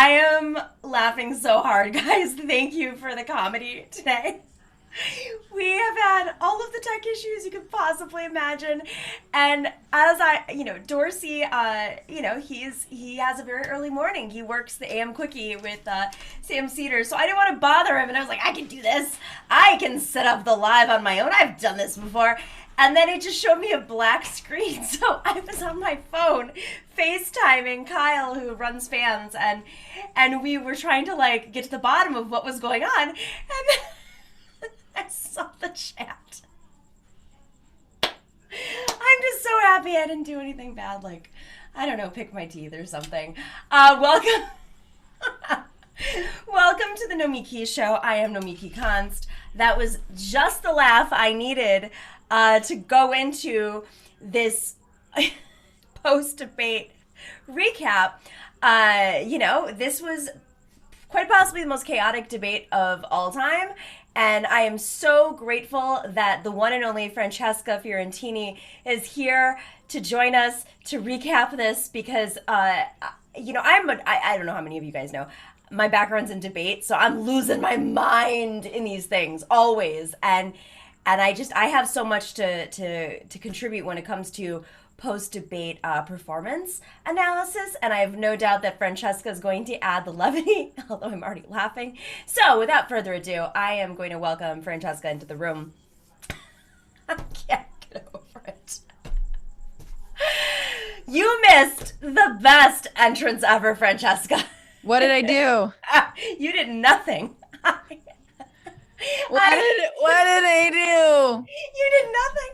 I am laughing so hard, guys. Thank you for the comedy today. We have had all of the tech issues you could possibly imagine, and as Dorsey, he has a very early morning. He works the AM Quickie with Sam Cedar, so I didn't want to bother him, and I was like, I can do this. I can set up the live on my own. I've done this before. And then it just showed me a black screen, so I was on my phone FaceTiming Kyle, who runs fans, and we were trying to get to the bottom of what was going on, and then I saw the chat. I'm just so happy I didn't do anything bad, I don't know, pick my teeth or something. Welcome to the Nomiki Show. I am Nomiki Konst. That was just the laugh I needed to go into this post-debate recap. This was quite possibly the most chaotic debate of all time, and I am so grateful that the one and only Francesca Fiorentini is here to join us to recap this because, I don't know how many of you guys know, my background's in debate, so I'm losing my mind in these things, always, and I have so much to contribute when it comes to post-debate performance analysis, and I have no doubt that Francesca is going to add the levity, although I'm already laughing. So without further ado, I am going to welcome Francesca into the room. I can't get over it. You missed the best entrance ever, Francesca. What did I do? You did nothing. What did I do? You did nothing.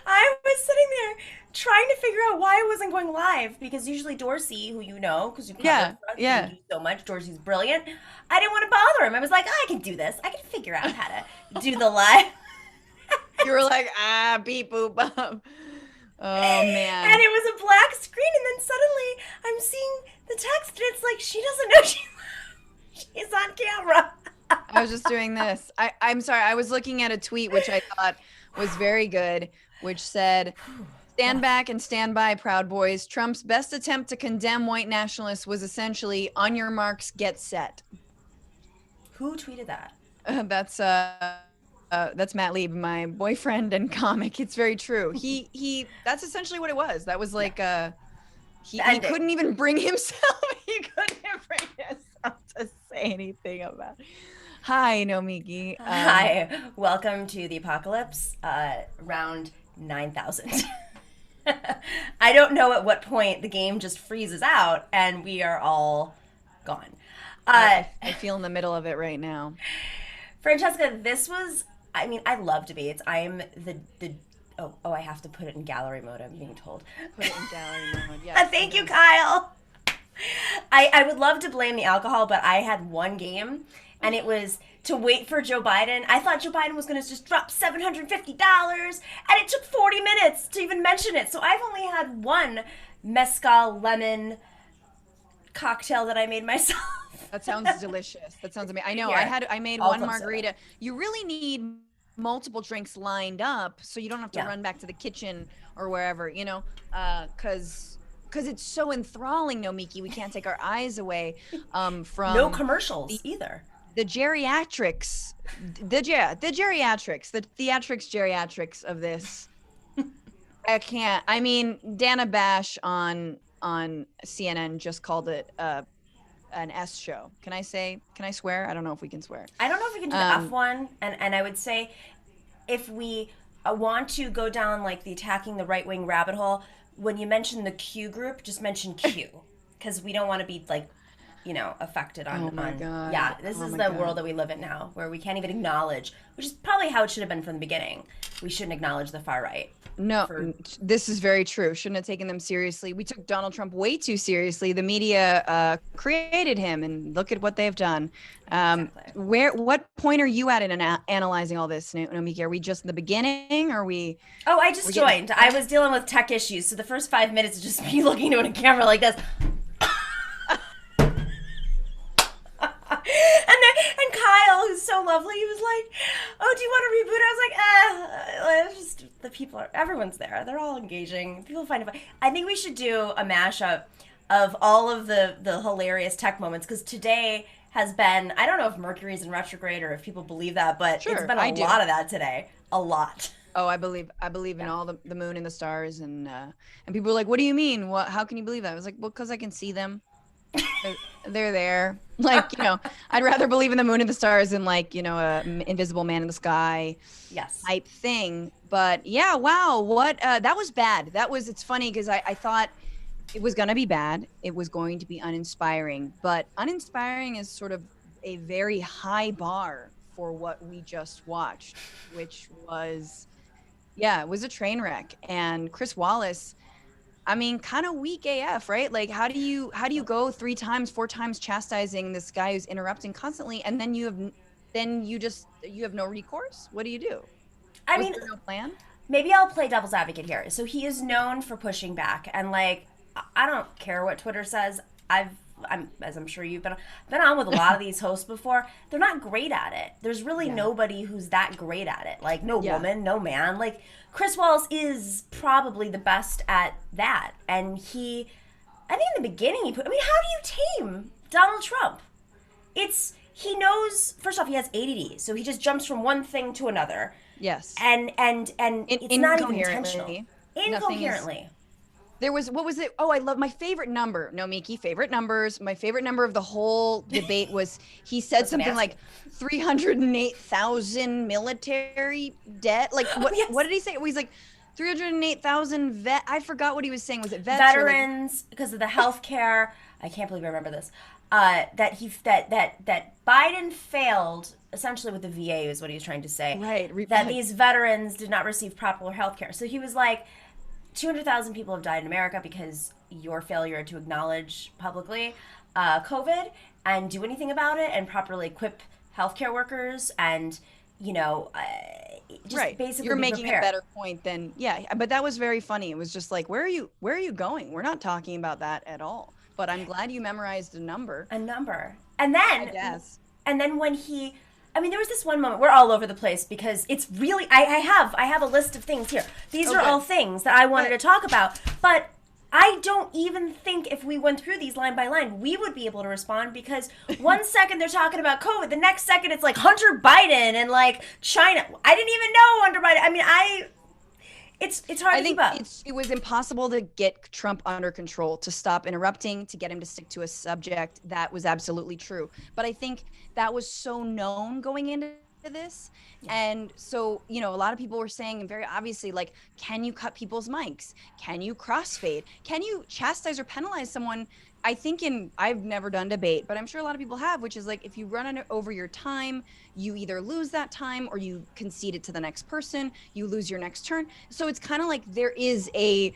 I was sitting there trying to figure out why I wasn't going live, because usually Dorsey, who you know, because you cover you do so much, Dorsey's brilliant. I didn't want to bother him. I was like, I can do this. I can figure out how to do the live. You were like, beep boop bop. Oh man. And it was a black screen, and then suddenly I'm seeing the text, and it's like she doesn't know she's on camera. I was just doing this. I'm sorry. I was looking at a tweet which I thought was very good, which said, "Stand back and stand by, Proud Boys. Trump's best attempt to condemn white nationalists was essentially on your marks, get set." Who tweeted that? That's Matt Lieb, my boyfriend and comic. It's very true. He that's essentially what it was. That was like he couldn't even bring himself. He couldn't bring himself to say anything about it. Hi, Nomiki. Hi, welcome to the apocalypse, round 9,000. I don't know at what point the game just freezes out and we are all gone. I feel in the middle of it right now. Francesca, I love debates. I am I have to put it in gallery mode, I'm being told. Put it in gallery mode, yeah. Thank you, Kyle. I would love to blame the alcohol, but I had one game, and it was to wait for Joe Biden. I thought Joe Biden was going to just drop $750, and it took 40 minutes to even mention it. So I've only had one mezcal lemon cocktail that I made myself. That sounds delicious. That sounds amazing. I know. Here, I made one margarita. Soda. You really need multiple drinks lined up so you don't have to run back to the kitchen or wherever, because it's so enthralling, Nomiki. We can't take our eyes away from no commercials either. The geriatrics, the theatrics geriatrics of this. I can't. I mean, Dana Bash on CNN just called it an S show. Can I swear? I don't know if we can swear. I don't know if we can do the F one, and I would say if we want to go down the attacking the right wing rabbit hole, when you mention the Q group, just mention Q, because we don't want to be affected on. Oh my God. Yeah, this is the world that we live in now, where we can't even acknowledge, which is probably how it should have been from the beginning. We shouldn't acknowledge the far right. No, this is very true. Shouldn't have taken them seriously. We took Donald Trump way too seriously. The media created him, and look at what they've done. Exactly. What point are you at in analyzing all this, Nomiki? Are we just in the beginning? Or are we? Oh, I just joined. I was dealing with tech issues, so the first 5 minutes is just me looking into a camera like this. And Kyle, who's so lovely, he was like, "Oh, do you want to reboot?" I was like, it's just the people everyone's there. They're all engaging. People find it fun. I think we should do a mashup of all of the hilarious tech moments, because today has been, I don't know if Mercury's in retrograde or if people believe that, but it's been a lot of that today. A lot. Oh, I believe in all the moon and the stars, and people were like, "What do you mean? What? How can you believe that?" I was like, "Well, because I can see them. They're there. Like, I'd rather believe in the moon and the stars than like, a invisible man in the sky, type thing." But yeah, wow, what that was bad. It's funny because I thought it was gonna be bad. It was going to be uninspiring, but uninspiring is sort of a very high bar for what we just watched, which was. Yeah, it was a train wreck. And Chris Wallace, I mean, kind of weak AF, right? Like, how do you go 3 times, 4 times chastising this guy who's interrupting constantly, and then you have no recourse? What do you do? Was there no plan? Maybe I'll play devil's advocate here. So he is known for pushing back, and like, I don't care what Twitter says. As I'm sure you've been on with a lot of these hosts before, they're not great at it. There's really nobody who's that great at it. Like, no woman, no man. Like, Chris Wallace is probably the best at that. And I think in the beginning, how do you tame Donald Trump? He knows, first off, he has ADD, so he just jumps from one thing to another. Yes. And it's not even intentional. Incoherently. There was, what was it? Oh, I love my favorite number. No, Miki, favorite numbers. My favorite number of the whole debate was he said something like 308,000 military debt. Like, what did he say? He's like 308,000 I forgot what he was saying. Was it veterans because of the health care? I can't believe I remember this. That Biden failed essentially with the VA is what he was trying to say. Right. That these veterans did not receive proper health care. So he was like, 200,000 people have died in America because your failure to acknowledge publicly COVID and do anything about it and properly equip healthcare workers and, just basically you're making a better point than, but that was very funny. It was just like, where are you going? We're not talking about that at all. But I'm glad you memorized a number. And then, when there was this one moment, we're all over the place because it's really, I have a list of things here. These are all things that I wanted to talk about, but I don't even think if we went through these line by line, we would be able to respond because one second they're talking about COVID, the next second it's like Hunter Biden and like China. I didn't even know Hunter Biden. It's hard to keep up. It was impossible to get Trump under control, to stop interrupting, to get him to stick to a subject. That was absolutely true. But I think that was so known going into this. Yeah. And so, a lot of people were saying very obviously, like, can you cut people's mics? Can you crossfade? Can you chastise or penalize someone? I think I've never done debate, but I'm sure a lot of people have, which is like, if you run over your time, you either lose that time or you concede it to the next person, you lose your next turn. So it's kind of like there is you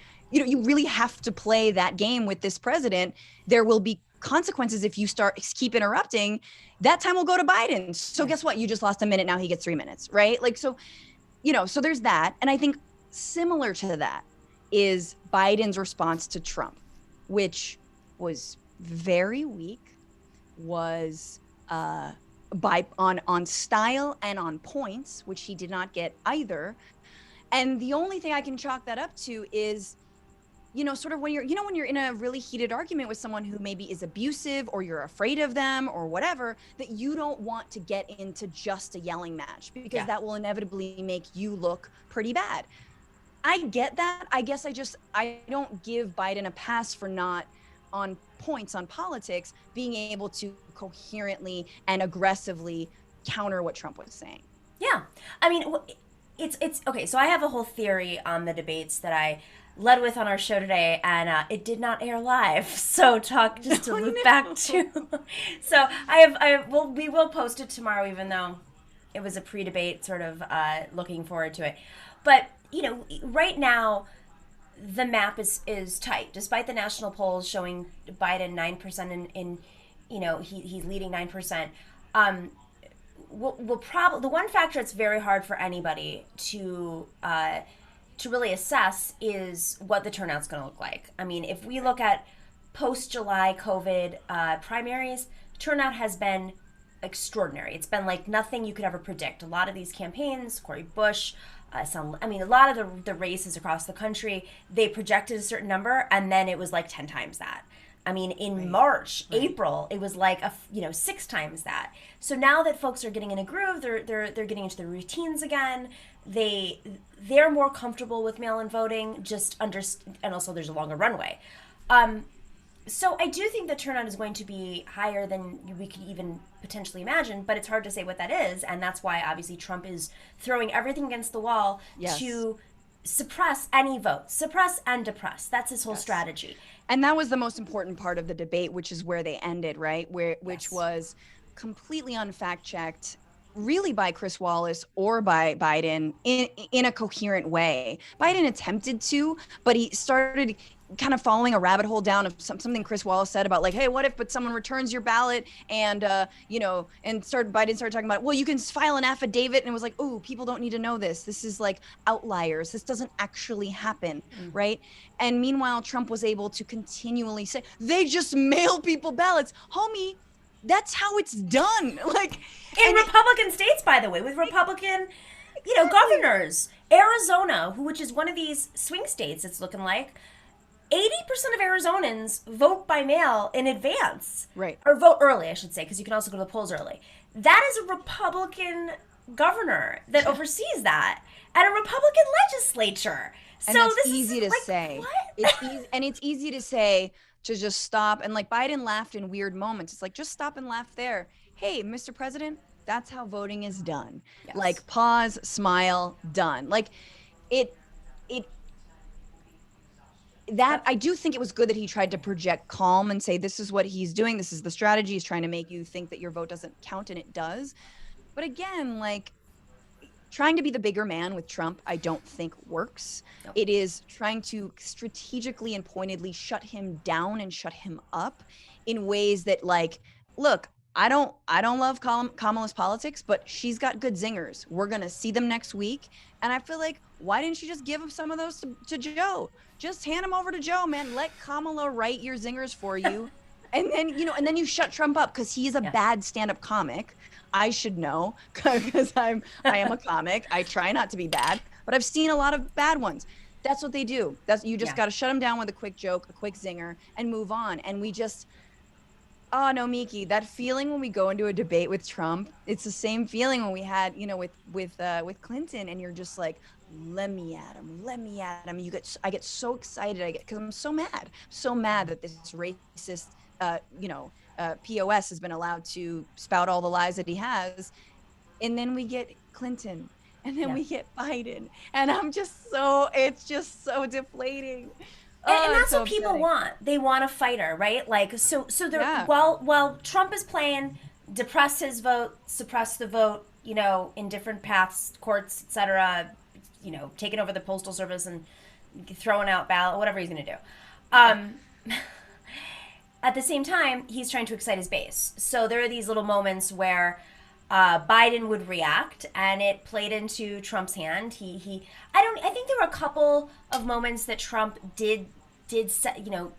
really have to play that game with this president. There will be consequences if you keep interrupting. That time will go to Biden. So guess what? You just lost a minute. Now he gets 3 minutes, right? Like, so there's that. And I think similar to that is Biden's response to Trump, which was very weak, was on style and on points, which he did not get either. And the only thing I can chalk that up to is, sort of when you're in a really heated argument with someone who maybe is abusive or you're afraid of them or whatever, that you don't want to get into just a yelling match because that will inevitably make you look pretty bad. I get that. I guess I don't give Biden a pass for not on points on politics being able to coherently and aggressively counter what Trump was saying. Yeah. I mean, it's okay. So I have a whole theory on the debates that I led with on our show today, and it did not air live. So back to. So we will post it tomorrow, even though it was a pre-debate sort of looking forward to it. But right now, the map is tight, despite the national polls showing Biden 9% in he's leading 9%. The one factor that's very hard for anybody to really assess is what the turnout's going to look like. I mean, if we look at post-July COVID primaries, turnout has been extraordinary. It's been like nothing you could ever predict. A lot of these campaigns, Cori Bush, a lot of the races across the country, they projected a certain number, and then it was like 10 times that. I mean, in March, April, it was like 6 times that. So now that folks are getting in a groove, they're getting into the routines again. They're more comfortable with mail-in voting. And also there's a longer runway. So I do think the turnout is going to be higher than we could even potentially imagine, but it's hard to say what that is, and that's why obviously Trump is throwing everything against the wall to suppress any vote, suppress and depress. That's his whole strategy. And that was the most important part of the debate, which is where they ended, right? Which was completely unfact-checked, really by Chris Wallace or by Biden in a coherent way. Biden attempted to, but he started kind of following a rabbit hole down of something Chris Wallace said about like, hey, what if someone returns your ballot and Biden started talking about, well, you can file an affidavit, and it was like, oh, people don't need to know this. This is like outliers. This doesn't actually happen, right? And meanwhile, Trump was able to continually say, they just mail people ballots. Homie, that's how it's done. Like in Republican states, by the way, with Republican, governors. Arizona, which is one of these swing states, it's looking like, 80% of Arizonans vote by mail in advance. Right. Or vote early, I should say, because you can also go to the polls early. That is a Republican governor that oversees that, and a Republican legislature. And so that's easy to say. What? It's easy to say to just stop. And like Biden laughed in weird moments. It's like, just stop and laugh there. Hey, Mr. President, that's how voting is done. Yes. Like pause, smile, done. Like I do think it was good that he tried to project calm and say, this is what he's doing. This is the strategy. He's trying to make you think that your vote doesn't count, and it does. But again, like trying to be the bigger man with Trump, I don't think works. Nope. It is trying to strategically and pointedly shut him down and shut him up in ways that, like, look, I don't love Kamala's politics, but she's got good zingers. We're going to see them next week. And I feel like, why didn't you just give some of those to Joe? Just hand them over to Joe, man. Let Kamala write your zingers for you. And then you shut Trump up because he's a bad stand-up comic. I should know because I am a comic. I try not to be bad, but I've seen a lot of bad ones. That's what they do. You just got to shut them down with a quick joke, a quick zinger, and move on. And we just... Oh no, Miki, that feeling when we go into a debate with Trump, it's the same feeling when we had, with Clinton, and you're just like, let me at him. I get so excited. Because I'm so mad that this racist, POS has been allowed to spout all the lies that he has, and then we get Clinton, and then we get Biden, and it's just so deflating. And that's what people want. They want a fighter, right? Like, so they're, while Trump is playing depress his vote, suppress the vote, in different paths, courts, etc., taking over the postal service and throwing out ballot, whatever he's going to do. At the same time, he's trying to excite his base. So there are these little moments where Biden would react, and it played into Trump's hand. I think there were a couple of moments that Trump did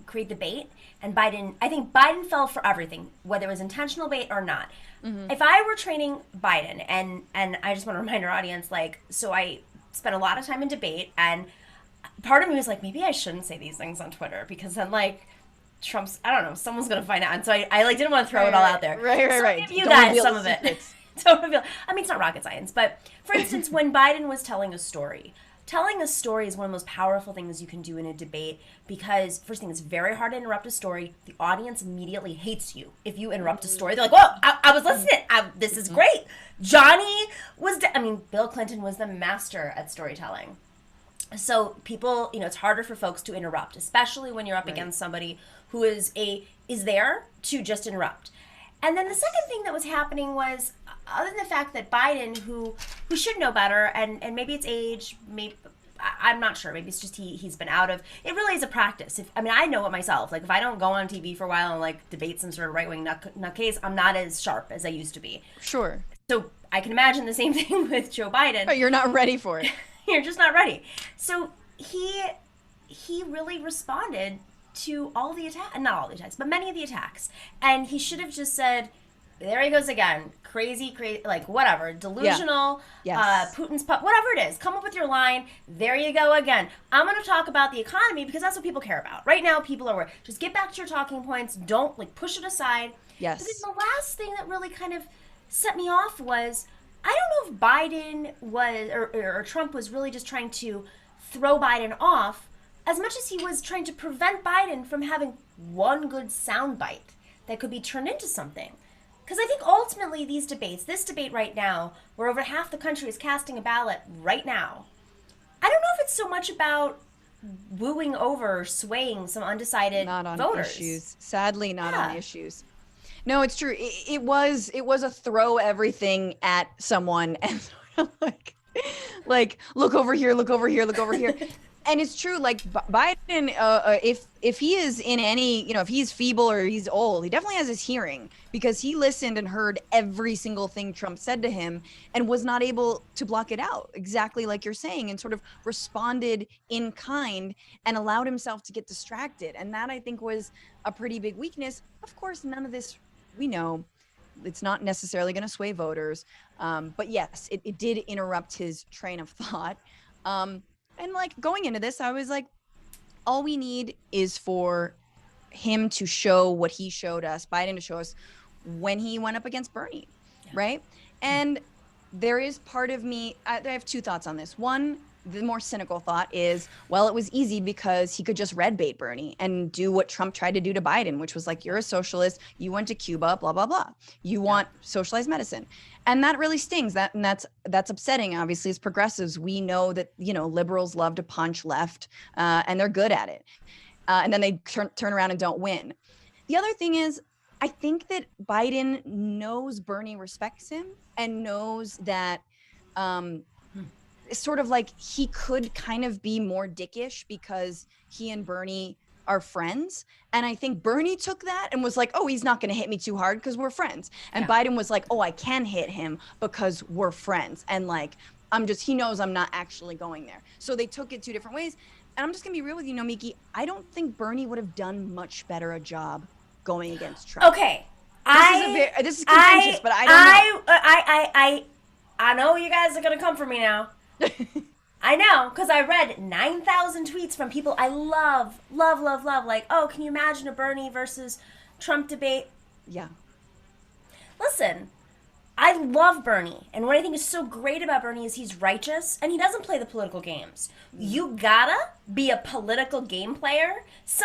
create the bait, and I think Biden fell for everything, whether it was intentional bait or not. Mm-hmm. If I were training Biden, and I just want to remind our audience, so I spent a lot of time in debate, and part of me was like, maybe I shouldn't say these things on Twitter, because then Trump's, I don't know, someone's going to find out. And so I didn't want to throw it all out there. Right. I'll give you guys some of it. Don't reveal. I mean, it's not rocket science, but for instance, when Biden was telling a story is one of the most powerful things you can do in a debate, because first thing, it's very hard to interrupt a story. The audience immediately hates you if you interrupt a story. They're like, whoa, I was listening. This is great. Bill Clinton was the master at storytelling. So people, it's harder for folks to interrupt, especially when you're up against somebody who is there to just interrupt. And then the second thing that was happening was, other than the fact that Biden, who should know better, and maybe it's age, I'm not sure, maybe it's just he's been out of, it really is a practice. I know it myself. Like, if I don't go on TV for a while and debate some sort of right-wing nutcase, I'm not as sharp as I used to be. Sure. So I can imagine the same thing with Joe Biden. But you're not ready for it. You're just not ready. So he really responded to all the attacks, not all the attacks, but many of the attacks. And he should have just said, there he goes again. Crazy, like whatever, delusional, Yes. Putin's pup, whatever it is. Come up with your line. There you go again. I'm going to talk about the economy because that's what people care about. Right now, people are, just get back to your talking points. Don't like push it aside. Yes. But then the last thing that really kind of set me off was, I don't know if Biden was, or Trump was really just trying to throw Biden off as much as he was trying to prevent Biden from having one good soundbite that could be turned into something. Because I think ultimately these debates, this debate right now, where over half the country is casting a ballot right now, I don't know if it's so much about wooing over, swaying some undecided not on voters. Issues. Sadly, not on issues. No, it's true. It was a throw everything at someone and sort of like look over here, look over here, look over here. And it's true, like Biden, if he is in any, if he's feeble or he's old, he definitely has his hearing because he listened and heard every single thing Trump said to him and was not able to block it out, exactly like you're saying, and sort of responded in kind and allowed himself to get distracted. And that, I think, was a pretty big weakness. Of course, none of this, we know, it's not necessarily going to sway voters. But yes, it did interrupt his train of thought. And like going into this, I was like, all we need is for him to show what he showed us, Biden to show us when he went up against Bernie, right? And there is part of me, I have two thoughts on this. One, the more cynical thought is, well, it was easy because he could just red bait Bernie and do what Trump tried to do to Biden, which was like, you're a socialist, you went to Cuba, blah, blah, blah. You want socialized medicine. And that really stings. That's upsetting. Obviously, as progressives, we know that, liberals love to punch left and they're good at it. And then they turn around and don't win. The other thing is, I think that Biden knows Bernie respects him and knows that sort of like he could kind of be more dickish because he and Bernie are friends. And I think Bernie took that and was like, oh, he's not going to hit me too hard because we're friends. And Biden was like, oh, I can hit him because we're friends. And like, he knows I'm not actually going there. So they took it two different ways. And I'm just going to be real with you, Nomiki. I don't think Bernie would have done much better a job going against Trump. Okay. This is contentious, but I don't know. I know you guys are going to come for me now. I know, because I read 9,000 tweets from people I love. Like, oh, can you imagine a Bernie versus Trump debate? Yeah. Listen, I love Bernie. And what I think is so great about Bernie is he's righteous and he doesn't play the political games. You gotta be a political game player.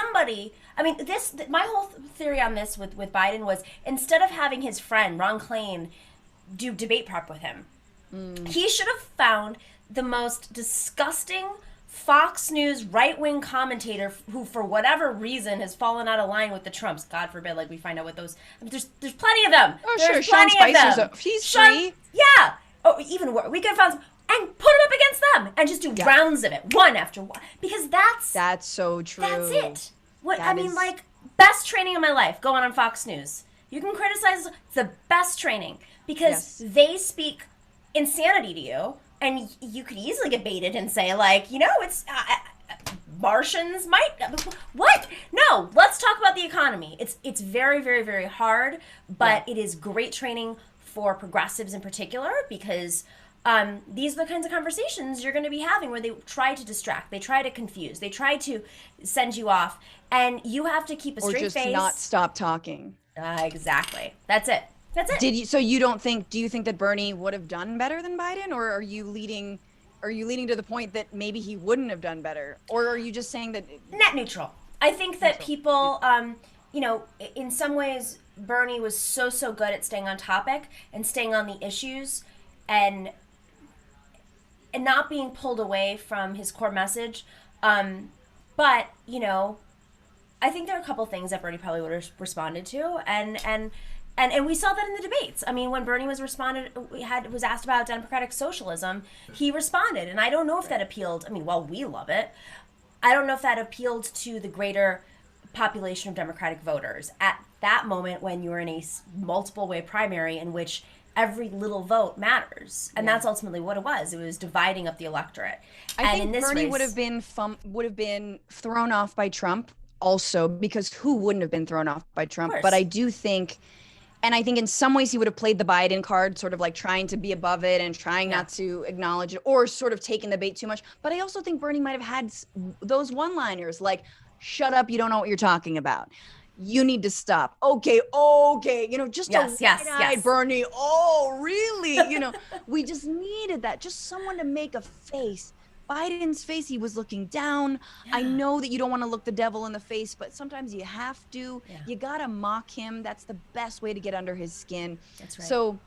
My whole theory on this with Biden was, instead of having his friend, Ron Klain, do debate prep with him, he should have found the most disgusting Fox News right-wing commentator who, for whatever reason, has fallen out of line with the Trumps. God forbid, like we find out what those. There's plenty of them. Oh, there's sure, Sean Spicer's he's free. Yeah. Oh, even worse. We could have found some, and put it up against them and just do rounds of it, one after one, because that's so true. That's it. Best training of my life going on Fox News. You can criticize. It's the best training because they speak insanity to you. And you could easily get baited and say, like, it's Martians might. What? No, let's talk about the economy. It's very, very, very hard, but it is great training for progressives in particular because these are the kinds of conversations you're going to be having where they try to distract, they try to confuse, they try to send you off, and you have to keep a straight face. Or just not stop talking. Exactly. That's it. That's it. Do you think that Bernie would have done better than Biden, or are you leading to the point that maybe he wouldn't have done better, or are you just saying that net neutral? I think that people, in some ways, Bernie was so good at staying on topic and staying on the issues, and not being pulled away from his core message. But I think there are a couple things that Bernie probably would have responded to, and we saw that in the debates. I mean, when Bernie was asked about democratic socialism, he responded. And I don't know if that appealed. I mean, while we love it, I don't know if that appealed to the greater population of Democratic voters at that moment when you're in a multiple way primary in which every little vote matters. And that's ultimately what it was. It was dividing up the electorate. I think Bernie would have been thrown off by Trump also, because who wouldn't have been thrown off by Trump? But I do think And I think in some ways he would have played the Biden card, sort of like trying to be above it and trying not to acknowledge it, or sort of taking the bait too much. But I also think Bernie might have had those one-liners like, shut up, you don't know what you're talking about. You need to stop. Okay. Just a wide-eyed Bernie. Oh, really? We just needed that. Just someone to make a face. Biden's face, he was looking down. Yeah. I know that you don't want to look the devil in the face, but sometimes you have to. Yeah. You got to mock him. That's the best way to get under his skin. That's right. So,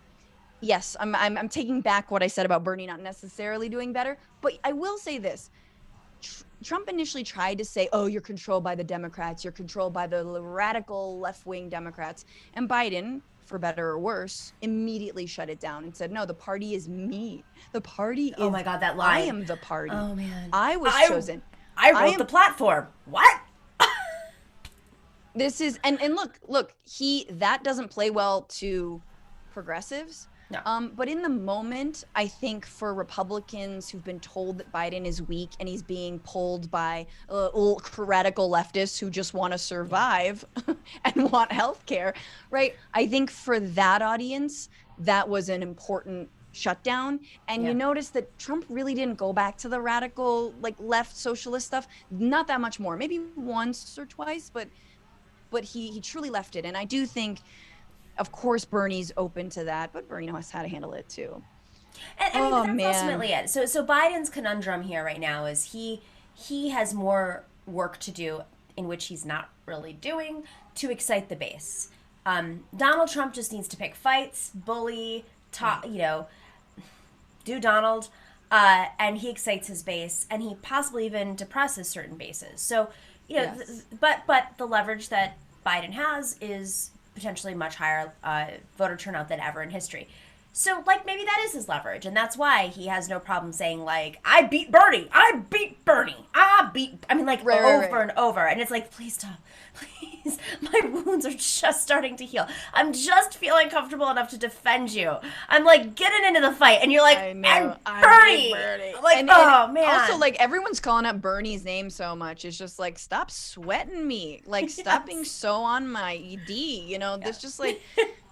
yes, I'm taking back what I said about Bernie not necessarily doing better, but I will say this. Trump initially tried to say, oh, you're controlled by the Democrats, you're controlled by the radical left-wing Democrats. And Biden, for better or worse, immediately shut it down and said, no, the party is me. The party is, oh my God, that line. I am the party. Oh man. I was chosen. I wrote the platform. What? This is, and look, that doesn't play well to progressives. No. But in the moment, I think for Republicans who've been told that Biden is weak and he's being pulled by radical leftists who just want to survive and want health care, right? I think for that audience, that was an important shutdown. And you notice that Trump really didn't go back to the radical, like left socialist stuff. Not that much more, maybe once or twice, but he truly left it. And I do think, of course, Bernie's open to that, but Bernie knows how to handle it too. And I mean, that's ultimately it. So Biden's conundrum here right now is he has more work to do, in which he's not really doing, to excite the base. Donald Trump just needs to pick fights, bully, talk, do Donald, and he excites his base, and he possibly even depresses certain bases. So, but the leverage that Biden has is potentially much higher voter turnout than ever in history. So, maybe that is his leverage, and that's why he has no problem saying, I beat Bernie. Over and over. And it's please stop. Please. My wounds are just starting to heal. I'm just feeling comfortable enough to defend you. I'm, getting into the fight, and you're I'm Bernie. Oh, man. Also, everyone's calling up Bernie's name so much. It's just, stop sweating me. Stop being so on my D. There's just,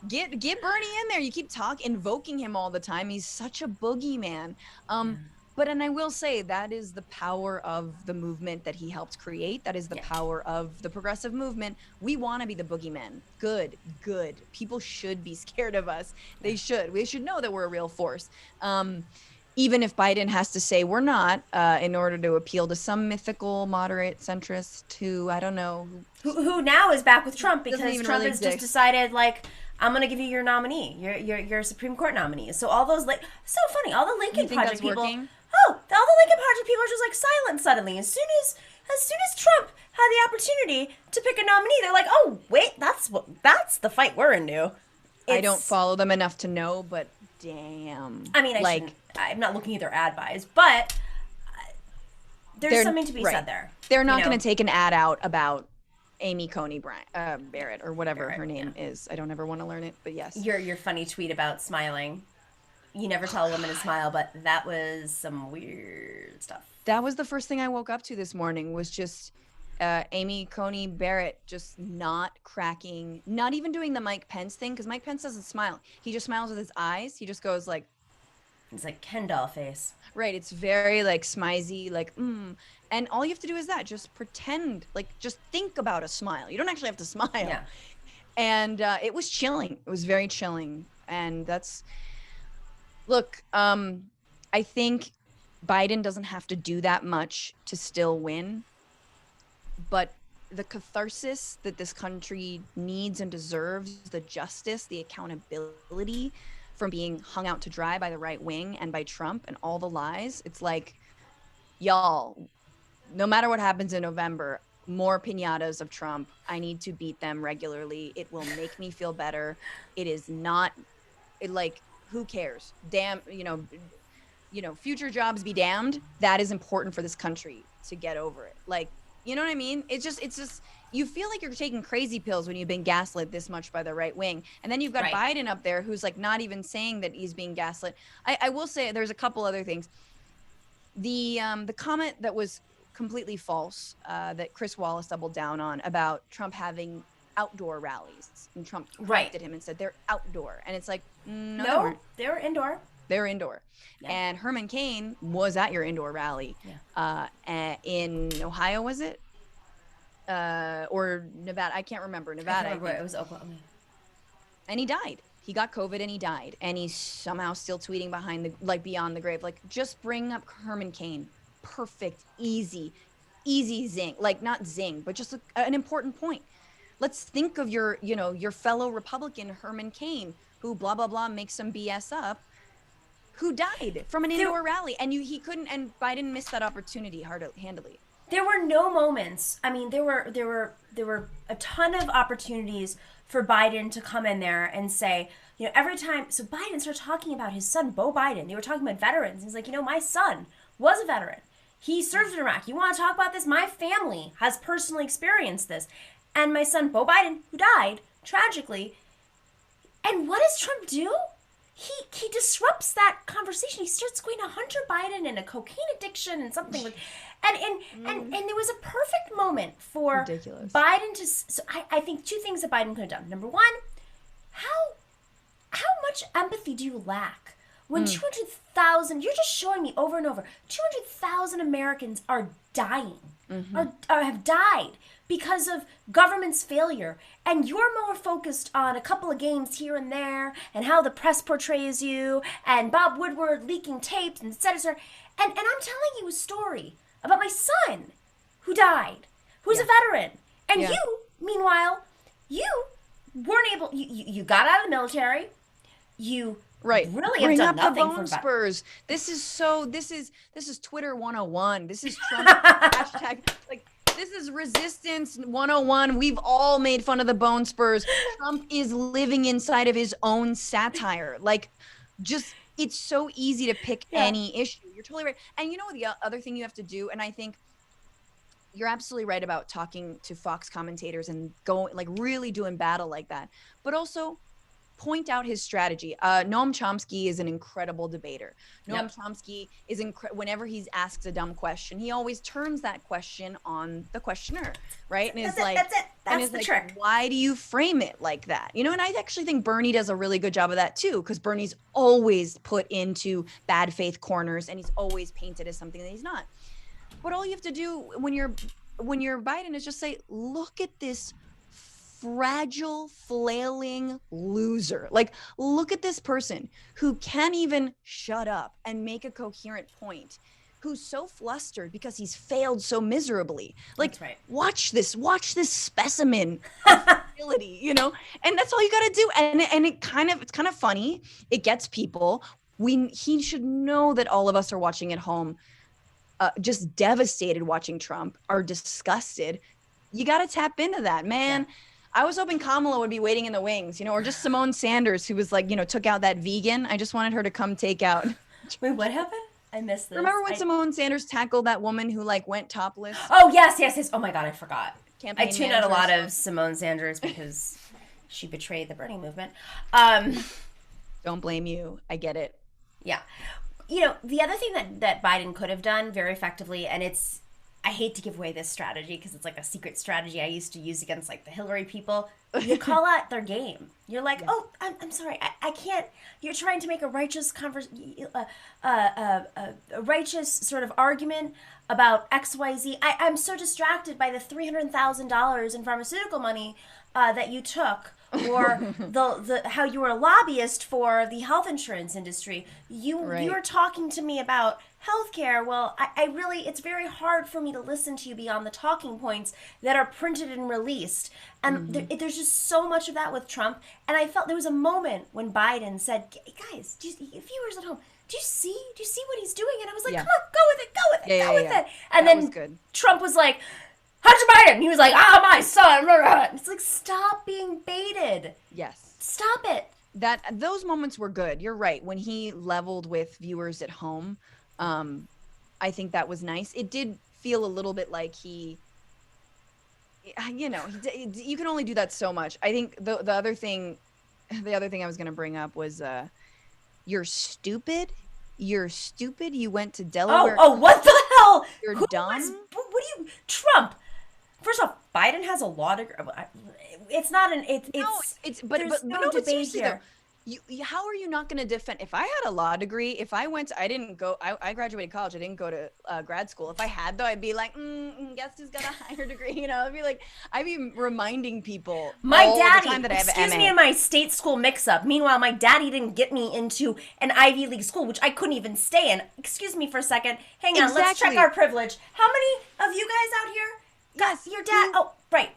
Get Bernie in there. You keep invoking him all the time. He's such a boogeyman. And I will say that is the power of the movement that he helped create. That is the power of the progressive movement. We want to be the boogeymen. Good. People should be scared of us. They should. We should know that we're a real force. Even if Biden has to say we're not, in order to appeal to some mythical moderate centrist who, I don't know. Who now is back with Trump because Trump has just decided, I'm going to give you your nominee, your Supreme Court nominee. So all those, so funny, all the Lincoln Project people. Working? Oh, all the Lincoln Project people are just silent suddenly. As soon as Trump had the opportunity to pick a nominee, they're oh, wait, that's the fight we're into. I don't follow them enough to know, but damn. I mean, I'm not looking at their ad buys, but there's something to be said there. They're not going to take an ad out about Amy Coney Barrett or whatever her name is. I don't ever want to learn it, but yes. Your funny tweet about smiling. You never tell a woman to smile, but that was some weird stuff. That was the first thing I woke up to this morning was just Amy Coney Barrett just not cracking, not even doing the Mike Pence thing, because Mike Pence doesn't smile. He just smiles with his eyes. He just goes it's Ken doll face. Right. It's very smizy, And all you have to do is just pretend, just think about a smile. You don't actually have to smile. Yeah. And it was chilling. It was very chilling. And look, I think Biden doesn't have to do that much to still win. But the catharsis that this country needs and deserves, the justice, the accountability from being hung out to dry by the right wing and by Trump and all the lies, it's y'all, no matter what happens in November, more piñatas of Trump. I need to beat them regularly. It will make me feel better. It is not, who cares? Damn, future jobs be damned. That is important for this country to get over it. You know what I mean? It's just, you feel like you're taking crazy pills when you've been gaslit this much by the right wing. And then you've got Biden up there who's not even saying that he's being gaslit. I will say there's a couple other things. The comment that was completely false, that Chris Wallace doubled down on about Trump having outdoor rallies. And Trump Right. corrected him and said they're outdoor. And it's like, no, No, they were indoor. They're indoor. Yeah. And Herman Cain was at your indoor rally. Yeah. In Ohio, was it? Or Nevada? I can't remember. Nevada. I can't remember. It was Oklahoma. And he died. He got COVID and he died. And he's somehow still tweeting beyond the grave. Like, just bring up Herman Cain. Perfect, easy zing. Like, not zing, but just an important point. Let's think of your fellow Republican Herman Cain, who blah, blah, blah, makes some BS up, who died from an indoor rally. And he couldn't, and Biden missed that opportunity handily. There were no moments. I mean, there were a ton of opportunities for Biden to come in there and say, every time. So Biden started talking about his son, Beau Biden. They were talking about veterans. He's like, my son was a veteran. He served in Iraq. You want to talk about this? My family has personally experienced this. And my son, Beau Biden, who died tragically. And what does Trump do? He disrupts that conversation. He starts going to Hunter Biden and a cocaine addiction and something with, and there was a perfect moment for ridiculous. Biden to. So I think two things that Biden could have done. Number one, how much empathy do you lack when 200,000? You're just showing me over and over. 200,000 Americans are dying, or have died because of government's failure, and you're more focused on a couple of games here and there and how the press portrays you and Bob Woodward leaking tapes and et cetera, et cetera. And I'm telling you a story about my son who died, who's a veteran. And you, meanwhile, you weren't able, you got out of the military, you really have done nothing for spurs. This is Twitter 101. This is Trump hashtag, like, this is resistance 101. We've all made fun of the bone spurs. Trump is living inside of his own satire. Like, just, it's so easy to pick any issue. You're totally right. And you know what the other thing you have to do, and I think you're absolutely right about talking to Fox commentators and going, like, really doing battle like that. But also point out his strategy. Noam Chomsky is an incredible debater. Noam Chomsky is whenever he's asked a dumb question, he always turns that question on the questioner, right? And that's it. That's the trick. Why do you frame it like that? And I actually think Bernie does a really good job of that too, because Bernie's always put into bad faith corners and he's always painted as something that he's not. But all you have to do when you're Biden is just say, look at this fragile, flailing loser. Like, look at this person who can't even shut up and make a coherent point, who's so flustered because he's failed so miserably. Like, watch this specimen of ability, and that's all you got to do. And it's kind of funny. It gets people. He should know that all of us are watching at home, just devastated watching Trump, are disgusted. You got to tap into that, man. Yeah. I was hoping Kamala would be waiting in the wings, or just Simone Sanders, who was like, took out that vegan. I just wanted her to come take out. Wait, what happened? I missed this. Remember when Simone Sanders tackled that woman who went topless? Oh, yes. Oh my God, I forgot. I tuned out a lot of Simone Sanders because she betrayed the Bernie movement. Don't blame you. I get it. Yeah. The other thing that Biden could have done very effectively, and I hate to give away this strategy because it's like a secret strategy I used to use against the Hillary people. You call out their game. You're like, oh, I'm sorry, I can't. You're trying to make a righteous a righteous sort of argument about XYZ. I'm so distracted by the $300,000 in pharmaceutical money that you took, or the how you were a lobbyist for the health insurance industry. You were talking to me about healthcare. Well, I really, it's very hard for me to listen to you beyond the talking points that are printed and released. And there's just so much of that with Trump. And I felt there was a moment when Biden said, guys, viewers at home, do you see what he's doing? And I was like, come on, go with it. And that then was good. Trump was like, Hunter Biden. He was like, my son. It's like, stop being baited. Yes. Stop it. Those moments were good. You're right. When he leveled with viewers at home, I think that was nice. It did feel a little bit like you can only do that so much. I think the other thing I was going to bring up was, you're stupid. You went to Delaware. Oh, what the hell? You're dumb. What do you, Trump? First off, Biden has a law degree. It's not an. There's no debate here. How are you not going to defend? If I had a law degree, if I went, I graduated college. I didn't go to grad school. If I had though, I'd be like, guess who's got a higher degree? You know, I'd be reminding people. My daddy, excuse me, in my state school mix-up. Meanwhile, my daddy didn't get me into an Ivy League school, which I couldn't even stay in. Excuse me for a second. Hang on, let's check our privilege. How many of you guys out here? Yes, your dad. Oh, right.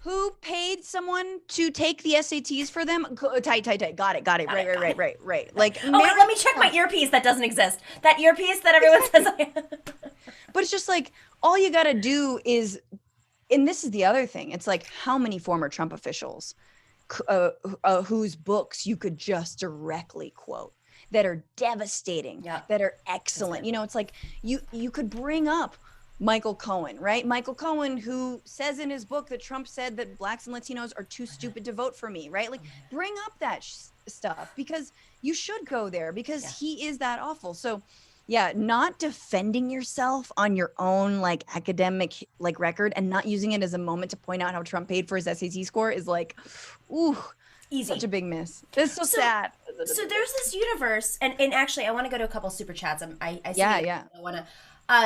Who paid someone to take the SATs for them? Tight. Got it. Right. Like, oh, wait, let me check my earpiece that doesn't exist. That earpiece that everyone says I have. But it's just like, all you got to do is, and this is the other thing. It's like, how many former Trump officials whose books you could just directly quote that are devastating, that are excellent. You know, it's like, you could bring up Michael Cohen, right? Michael Cohen, who says in his book that Trump said that blacks and Latinos are too stupid to vote for me, right? Like, bring up that stuff, because you should go there, because he is that awful. So yeah, not defending yourself on your own like academic like record and not using it as a moment to point out how Trump paid for his SAT score is like, ooh, easy. Such a big miss. It's so sad. So there's this universe, and actually I want to go to a couple super chats. I see I want to.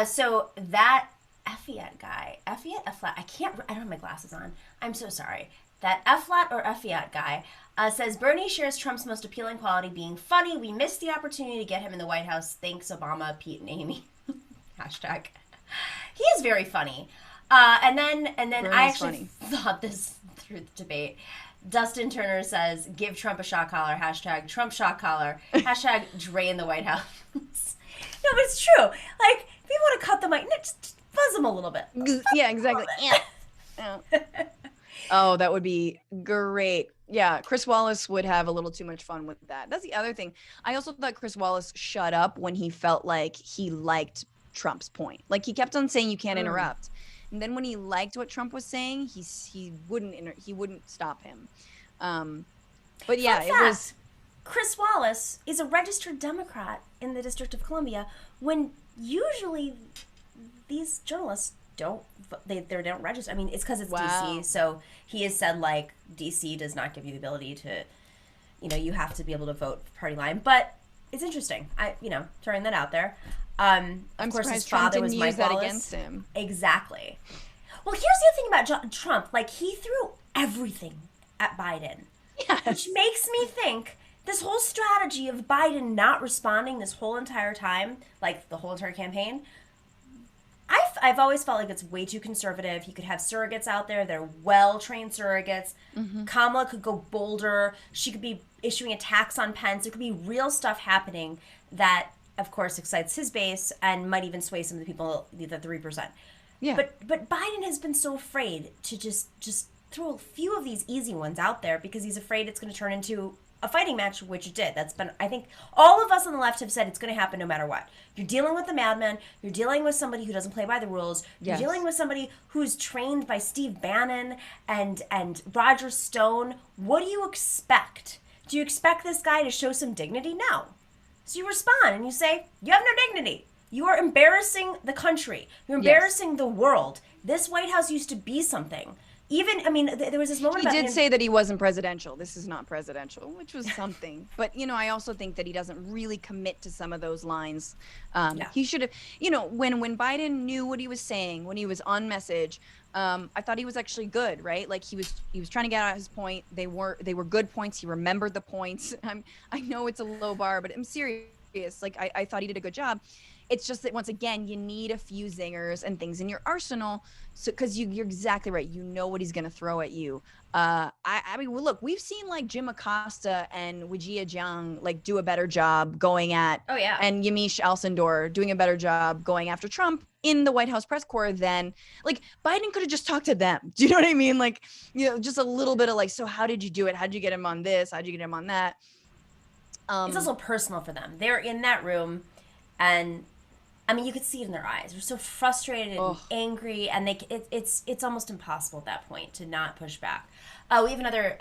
So that Effiat guy, F-flat, I don't have my glasses on. I'm so sorry. That F-flat or Effiat guy says, Bernie shares Trump's most appealing quality, being funny. We missed the opportunity to get him in the White House. Thanks, Obama, Pete, and Amy. Hashtag. He is very funny. And then Bernie's I actually thought this through the debate. Dustin Turner says, give Trump a shock collar. Hashtag Trump shock collar. Hashtag Dre in the White House. No, but it's true. Like, if you want to cut the mic, just fuzz them a little bit. Yeah, exactly. Yeah. Oh, that would be great. Yeah, Chris Wallace would have a little too much fun with that. That's the other thing. I also thought Chris Wallace shut up when he felt like he liked Trump's point. Like, he kept on saying you can't interrupt. And then when he liked what Trump was saying, he wouldn't stop him. But yeah, it was. Chris Wallace is a registered Democrat in the District of Columbia, when usually these journalists don't register. I mean, it's because it's DC. So he has said, like, DC does not give you the ability to, you have to be able to vote party line. But it's interesting. Throwing that out there. Of course, his father was Mike Wallace. Against him. Exactly. Well, here's the other thing about Trump. Like, he threw everything at Biden, which makes me think this whole strategy of Biden not responding this whole entire time, like the whole entire campaign, I've always felt like it's way too conservative. He could have surrogates out there. They're well-trained surrogates. Mm-hmm. Kamala could go bolder. She could be issuing a tax on Pence. There could be real stuff happening that, of course, excites his base and might even sway some of the people, the 3%. Yeah. But Biden has been so afraid to just throw a few of these easy ones out there because he's afraid it's going to turn into a fighting match, which it did. That's been, I think, all of us on the left have said it's going to happen no matter what. You're dealing with a madman. You're dealing with somebody who doesn't play by the rules. You're dealing with somebody who's trained by Steve Bannon and Roger Stone. What do you expect? Do you expect this guy to show some dignity? No. So you respond and you say, you have no dignity. You are embarrassing the country. You're embarrassing the world. This White House used to be something. Even, I mean, there was this moment about him. He did say that he wasn't presidential. This is not presidential, which was something. But, I also think that he doesn't really commit to some of those lines. He should have, when Biden knew what he was saying, when he was on message, I thought he was actually good, right? Like, he was trying to get out his point. They were good points. He remembered the points. I know it's a low bar, but I'm serious. Like, I thought he did a good job. It's just that, once again, you need a few zingers and things in your arsenal, so because you're exactly right. You know what he's going to throw at you. I mean, look, we've seen like Jim Acosta and Wijia Jiang like do a better job going at, and Yamiche Alcindor doing a better job going after Trump in the White House press corps than like Biden could have just talked to them. Do you know what I mean? Like, just a little bit of like, so how did you do it? How'd you get him on this? How'd you get him on that? It's also personal for them. They're in that room, and I mean, you could see it in their eyes. They're so frustrated and angry, and it's almost impossible at that point to not push back. We have another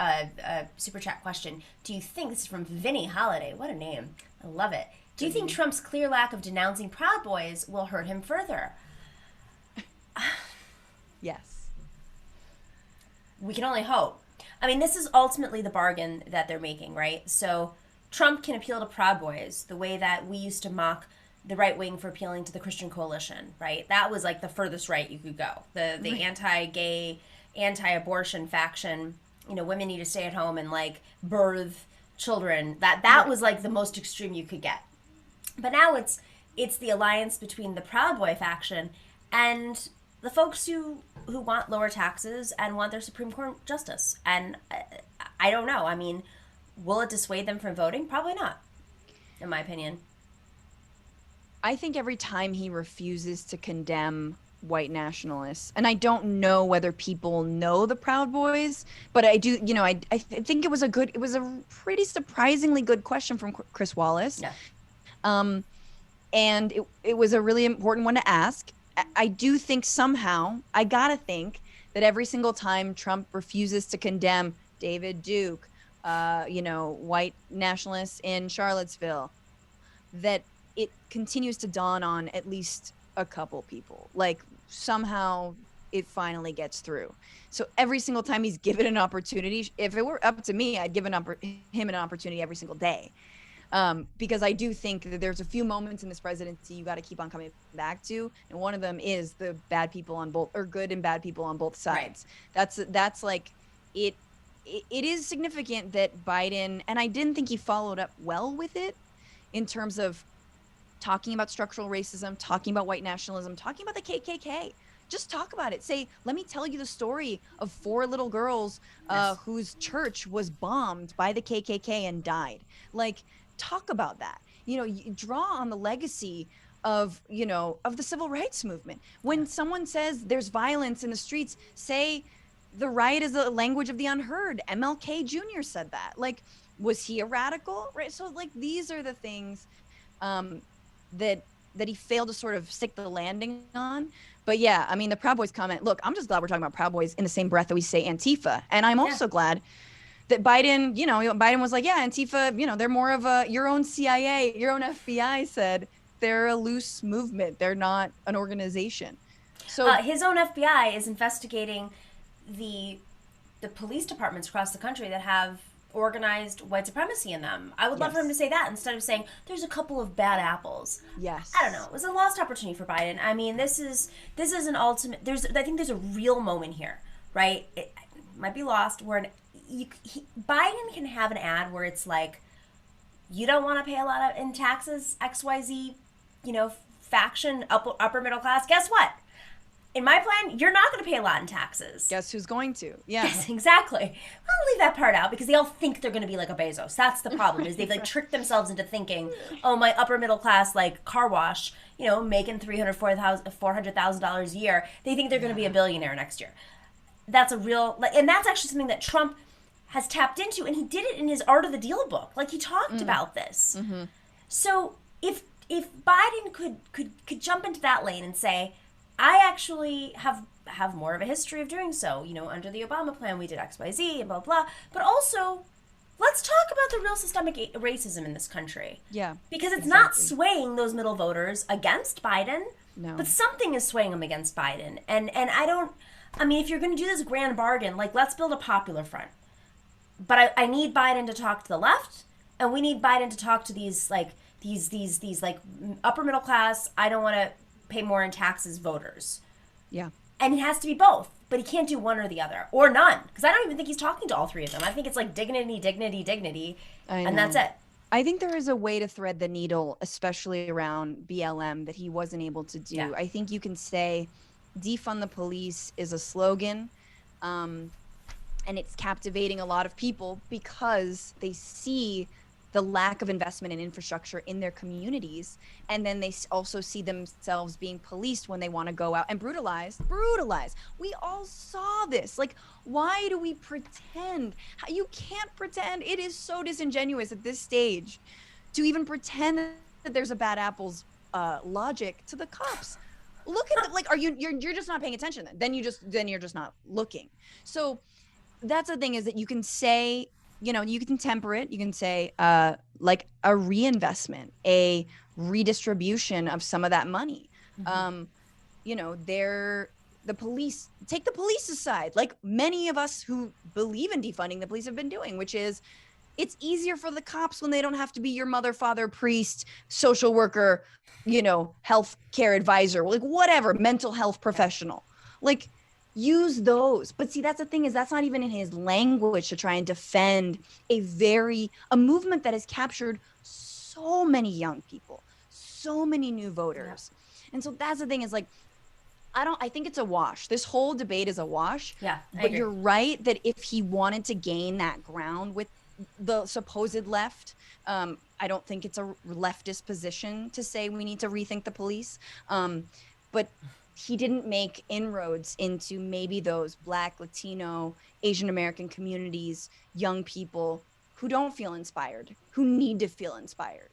super chat question. Do you think, this is from Vinny Holiday, what a name, I love it. Do you think Trump's clear lack of denouncing Proud Boys will hurt him further? Yes. We can only hope. I mean, this is ultimately the bargain that they're making, right? So Trump can appeal to Proud Boys the way that we used to mock the right wing for appealing to the Christian Coalition, right? That was like the furthest right you could go. The anti-gay, anti-abortion faction, women need to stay at home and like birth children. That was like the most extreme you could get. But now it's the alliance between the Proud Boy faction and the folks who want lower taxes and want their Supreme Court justice. And I don't know. I mean, will it dissuade them from voting? Probably not, in my opinion. I think every time he refuses to condemn white nationalists, and I don't know whether people know the Proud Boys, but I do, I think it was a pretty surprisingly good question from Chris Wallace. Yeah. And it was a really important one to ask. I do think somehow, I gotta think that every single time Trump refuses to condemn David Duke, white nationalists in Charlottesville, that it continues to dawn on at least a couple people. Like somehow it finally gets through. So every single time he's given an opportunity, if it were up to me, I'd give him an opportunity every single day. Because I do think that there's a few moments in this presidency you got to keep on coming back to, and one of them is the bad people on both, or good and bad people on both sides. Right. That's like it. It is significant that Biden, and I didn't think he followed up well with it, in terms of talking about structural racism, talking about white nationalism, talking about the KKK. Just talk about it. Say, let me tell you the story of 4 little girls whose church was bombed by the KKK and died. Like, talk about that. You draw on the legacy of the civil rights movement. When someone says there's violence in the streets, say the riot is the language of the unheard. MLK Jr. said that. Like, was he a radical? Right. So like, these are the things that he failed to sort of stick the landing on. But yeah, I mean, the Proud Boys comment, look, I'm just glad we're talking about Proud Boys in the same breath that we say Antifa. And I'm also glad that Biden, Biden was like, yeah, Antifa, they're more of your own CIA, your own FBI said they're a loose movement. They're not an organization. So his own FBI is investigating the police departments across the country that have organized white supremacy in them. I would love for him to say that instead of saying there's a couple of bad apples. Yes. I don't know. It was a lost opportunity for Biden. I mean, this is an ultimate. I think there's a real moment here, right? It might be lost where Biden can have an ad where it's like, you don't want to pay a lot in taxes, XYZ, faction, upper middle class. Guess what? In my plan, you're not going to pay a lot in taxes. Guess who's going to? Yeah. Yes, exactly. I'll leave that part out because they all think they're going to be like a Bezos. That's the problem, is they've like tricked themselves into thinking, oh, my upper middle class like car wash, making $400,000 a year. They think they're going to be a billionaire next year. That's a real, and that's actually something that Trump has tapped into, and he did it in his Art of the Deal book. Like, he talked about this. Mm-hmm. So if Biden could jump into that lane and say, I actually have more of a history of doing so. Under the Obama plan, we did XYZ and blah, blah. But also, let's talk about the real systemic racism in this country. Yeah. Because it's not swaying those middle voters against Biden. No. But something is swaying them against Biden. And I mean, if you're going to do this grand bargain, like, let's build a popular front. But I need Biden to talk to the left, and we need Biden to talk to these upper middle class, I don't want to pay more in taxes voters. Yeah. And it has to be both, but he can't do one or the other, or none, because I don't even think he's talking to all three of them. I think it's like dignity, and that's it. I think there is a way to thread the needle, especially around BLM, that he wasn't able to do. Yeah. I think you can say defund the police is a slogan, and it's captivating a lot of people because they see the lack of investment in infrastructure in their communities. And then they also see themselves being policed when they want to go out and brutalize. We all saw this. Like, why do we pretend? You can't pretend. It is so disingenuous at this stage to even pretend that there's a bad apples logic to the cops. Look at it. Like, you're just not paying attention then. Then you're just not looking. So that's the thing, is that you can say, you can temper it. You can say like a reinvestment, a redistribution of some of that money. Mm-hmm. the police, take the police aside, like many of us who believe in defunding the police have been doing, which is it's easier for the cops when they don't have to be your mother, father, priest, social worker, health care advisor, like whatever, mental health professional, like use those. But see, that's the thing, is that's not even in his language to try and defend a movement that has captured so many young people, so many new voters. And so that's the thing, is like, I think it's a wash. This whole debate is a wash. Yeah. But you're right that if he wanted to gain that ground with the supposed left, I don't think it's a leftist position to say we need to rethink the police. But he didn't make inroads into maybe those Black, Latino, Asian American communities, young people who don't feel inspired, who need to feel inspired.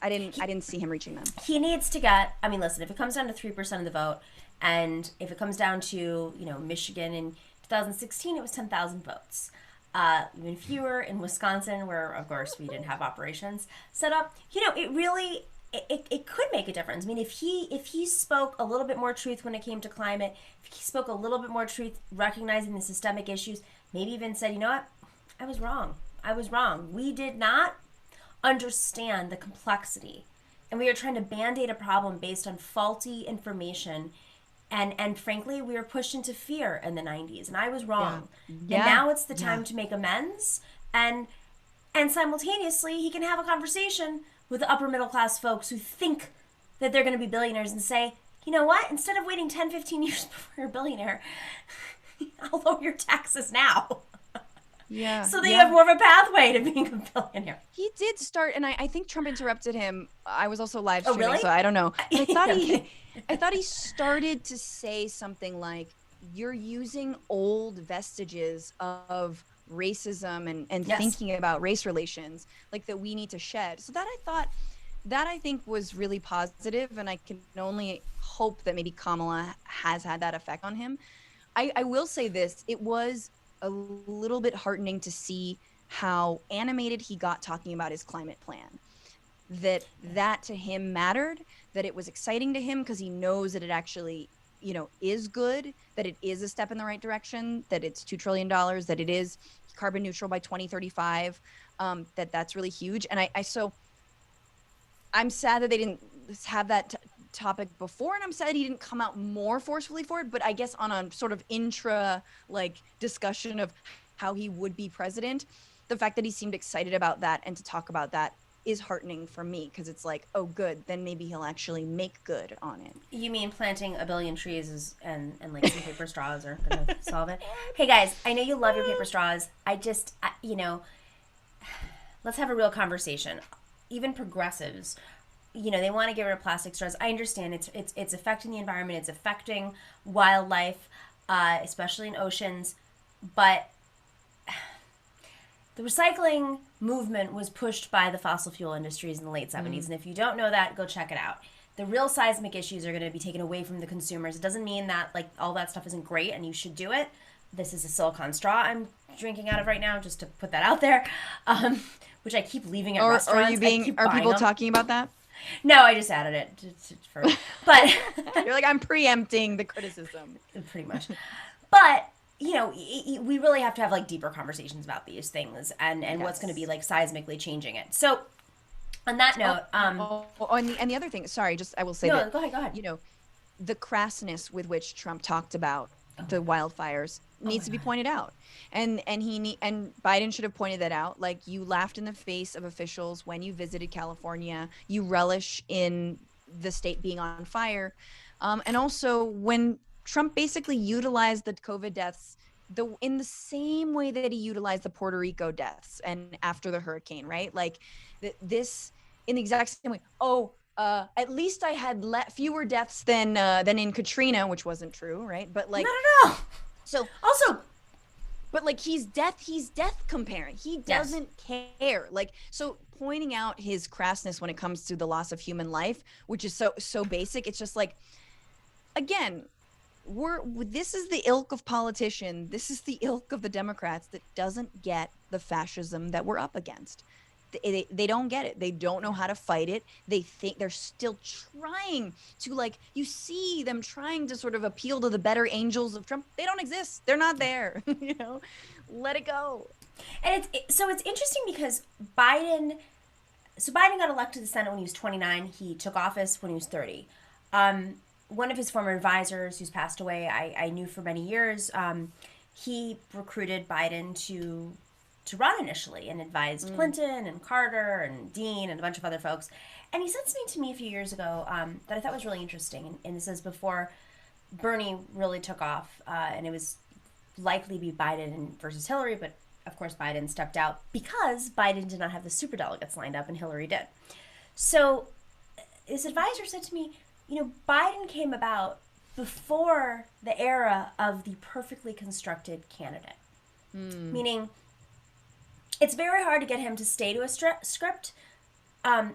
I didn't see him reaching them. He needs to get, listen, if it comes down to 3% of the vote, and if it comes down to, Michigan in 2016, it was 10,000 votes. Even fewer in Wisconsin, where, of course, we didn't have operations set up. It really, it could make a difference. If he spoke a little bit more truth when it came to climate, if he spoke a little bit more truth recognizing the systemic issues, maybe even said, you know what, I was wrong. We did not understand the complexity, and we are trying to band-aid a problem based on faulty information, and frankly, we were pushed into fear in the 90s, and I was wrong. Yeah. And now it's the time to make amends, and simultaneously he can have a conversation with the upper middle class folks who think that they're going to be billionaires, and say, you know what, instead of waiting 10-15 years before you're a billionaire, I'll lower your taxes now. Yeah. So that you have more of a pathway to being a billionaire. He did start, and I think Trump interrupted him. I was also live streaming, really? So I don't know. I thought he started to say something like, you're using old vestiges of racism and thinking about race relations, like that we need to shed. So that I think was really positive, and I can only hope that maybe Kamala has had that effect on him. I will say this, it was a little bit heartening to see how animated he got talking about his climate plan. That to him mattered, that it was exciting to him because he knows that it actually, is good, that it is a step in the right direction, that it's $2 trillion, that it is carbon neutral by 2035, that's really huge. And so I'm sad that they didn't have that topic before, and I'm sad he didn't come out more forcefully for it, but I guess on a sort of intra discussion of how he would be president, the fact that he seemed excited about that and to talk about that is heartening for me, because it's like, oh good, then maybe he'll actually make good on it. You mean planting a billion trees and some paper straws are gonna solve it? Hey guys, I know you love your paper straws. Let's have a real conversation. Even progressives, they want to get rid of plastic straws. I understand it's affecting the environment. It's affecting wildlife, especially in oceans. But the recycling movement was pushed by the fossil fuel industries in the late 70s. And if you don't know that, go check it out. The real seismic issues are going to be taken away from the consumers. It doesn't mean that all that stuff isn't great and you should do it. This is a silicone straw I'm drinking out of right now, just to put that out there, which I keep leaving at restaurants. Are people talking about that? No, I just added it but you're like, I'm preempting the criticism. Pretty much. But, we really have to have deeper conversations about these things and what's going to be seismically changing it. So on that note, and the other thing, sorry, I will say no, that, go ahead. The crassness with which Trump talked about the wildfires needs to be pointed out. And Biden should have pointed that out. You laughed in the face of officials when you visited California. You relish in the state being on fire. And also when Trump basically utilized the COVID deaths in the same way that he utilized the Puerto Rico deaths and after the hurricane, right? This in the exact same way. At least I had fewer deaths than in Katrina, which wasn't true, right? But not at all. So also, but he's death comparing. He doesn't care. So pointing out his crassness when it comes to the loss of human life, which is so basic. It's just again, this is the ilk of politician. This is the ilk of the Democrats that doesn't get the fascism that we're up against. they don't get it. They don't know how to fight it. They think they're still trying to, like, you see them trying to sort of appeal to the better angels of Trump. They don't exist. They're not there. Let it go. And it's interesting because Biden got elected to the Senate when he was 29. He took office when he was 30. One of his former advisors, who's passed away, I knew for many years, he recruited Biden to run initially and advised Clinton and Carter and Dean and a bunch of other folks. And he said something to me a few years ago that I thought was really interesting. And this is before Bernie really took off, and it was likely to be Biden versus Hillary, but of course Biden stepped out because Biden did not have the superdelegates lined up and Hillary did. So his advisor said to me, Biden came about before the era of the perfectly constructed candidate. Meaning, it's very hard to get him to stay to a script.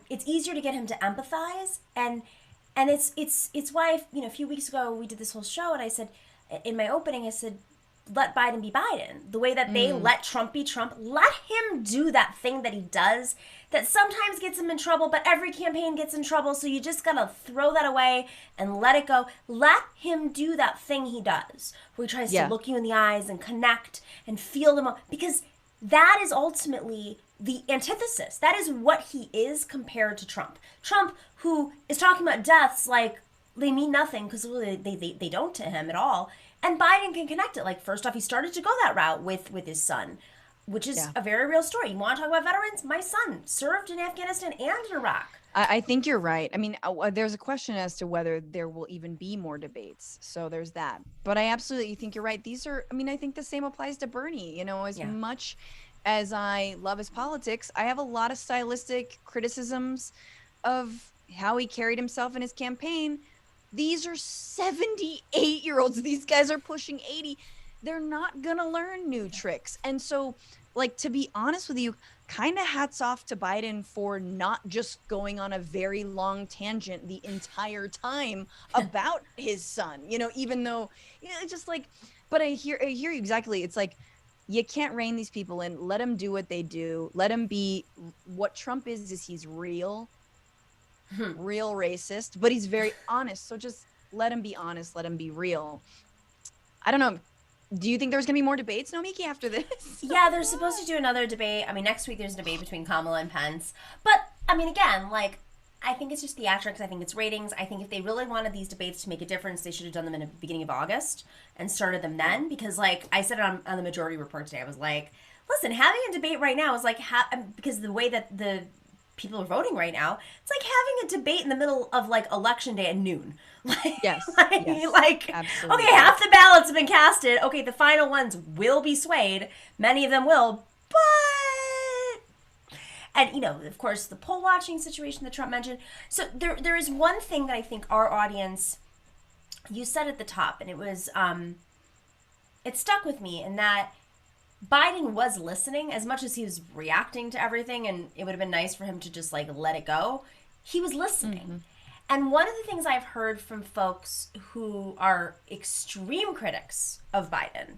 It's easier to get him to empathize, and it's why a few weeks ago we did this whole show, and I said in my opening, I said, let Biden be Biden. The way that they let Trump be Trump, let him do that thing that he does that sometimes gets him in trouble, but every campaign gets in trouble, so you just gotta throw that away and let it go. Let him do that thing he does, where he tries to look you in the eyes and connect and feel them, because that is ultimately the antithesis. That is what he is compared to Trump. Trump, who is talking about deaths like they mean nothing, because really they don't to him at all. And Biden can connect it. Like, first off, he started to go that route with his son, which is a very real story. You want to talk about veterans? My son served in Afghanistan and in Iraq. I think you're right. I mean, there's a question as to whether there will even be more debates. So there's that. But I absolutely think you're right. I think the same applies to Bernie. As much as I love his politics, I have a lot of stylistic criticisms of how he carried himself in his campaign. These are 78-year-olds. These guys are pushing 80. They're not going to learn new tricks. And so, like, to be honest with you, kind of hats off to Biden for not just going on a very long tangent the entire time about his son, even though, just like, but I hear you exactly. It's like, you can't rein these people in. Let them do what they do. Let them be. What Trump is he's real racist, but he's very honest. So just let him be honest. Let him be real. I don't know. Do you think there's going to be more debates, Nomiki, after this? Yeah, they're supposed to do another debate. I mean, next week there's a debate between Kamala and Pence. But, I mean, again, like, I think it's just theatrics. I think it's ratings. I think if they really wanted these debates to make a difference, they should have done them in the beginning of August and started them then. Because, like, I said it on the Majority Report today. I was like, listen, having a debate right now is like, because the way that the people are voting right now, it's like having a debate in the middle of, like, election day at noon. Like, yes, like, absolutely. Okay, half the ballots have been casted. Okay, the final ones will be swayed. Many of them will, but, and, of course, the poll watching situation that Trump mentioned. So there is one thing that I think our audience, you said at the top, and it was, it stuck with me, in that Biden was listening as much as he was reacting to everything, and it would have been nice for him to just, like, let it go. He was listening. Mm-hmm. And one of the things I've heard from folks who are extreme critics of Biden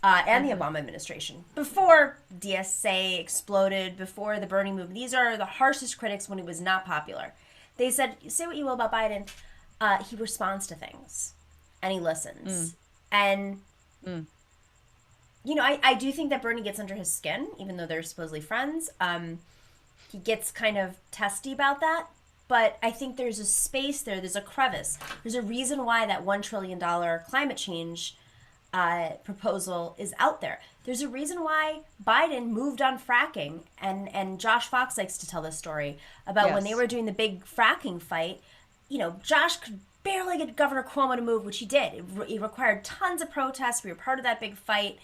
and the Obama administration, before DSA exploded, before the Bernie movement, these are the harshest critics when it was not popular. They said, say what you will about Biden, he responds to things, and he listens. And... I do think that Bernie gets under his skin, even though they're supposedly friends. He gets kind of testy about that. But I think there's a space there. There's a crevice. There's a reason why that $1 trillion climate change proposal is out there. There's a reason why Biden moved on fracking. And Josh Fox likes to tell this story about when they were doing the big fracking fight. Josh could barely get Governor Cuomo to move, which he did. It required tons of protests. We were part of that big fight.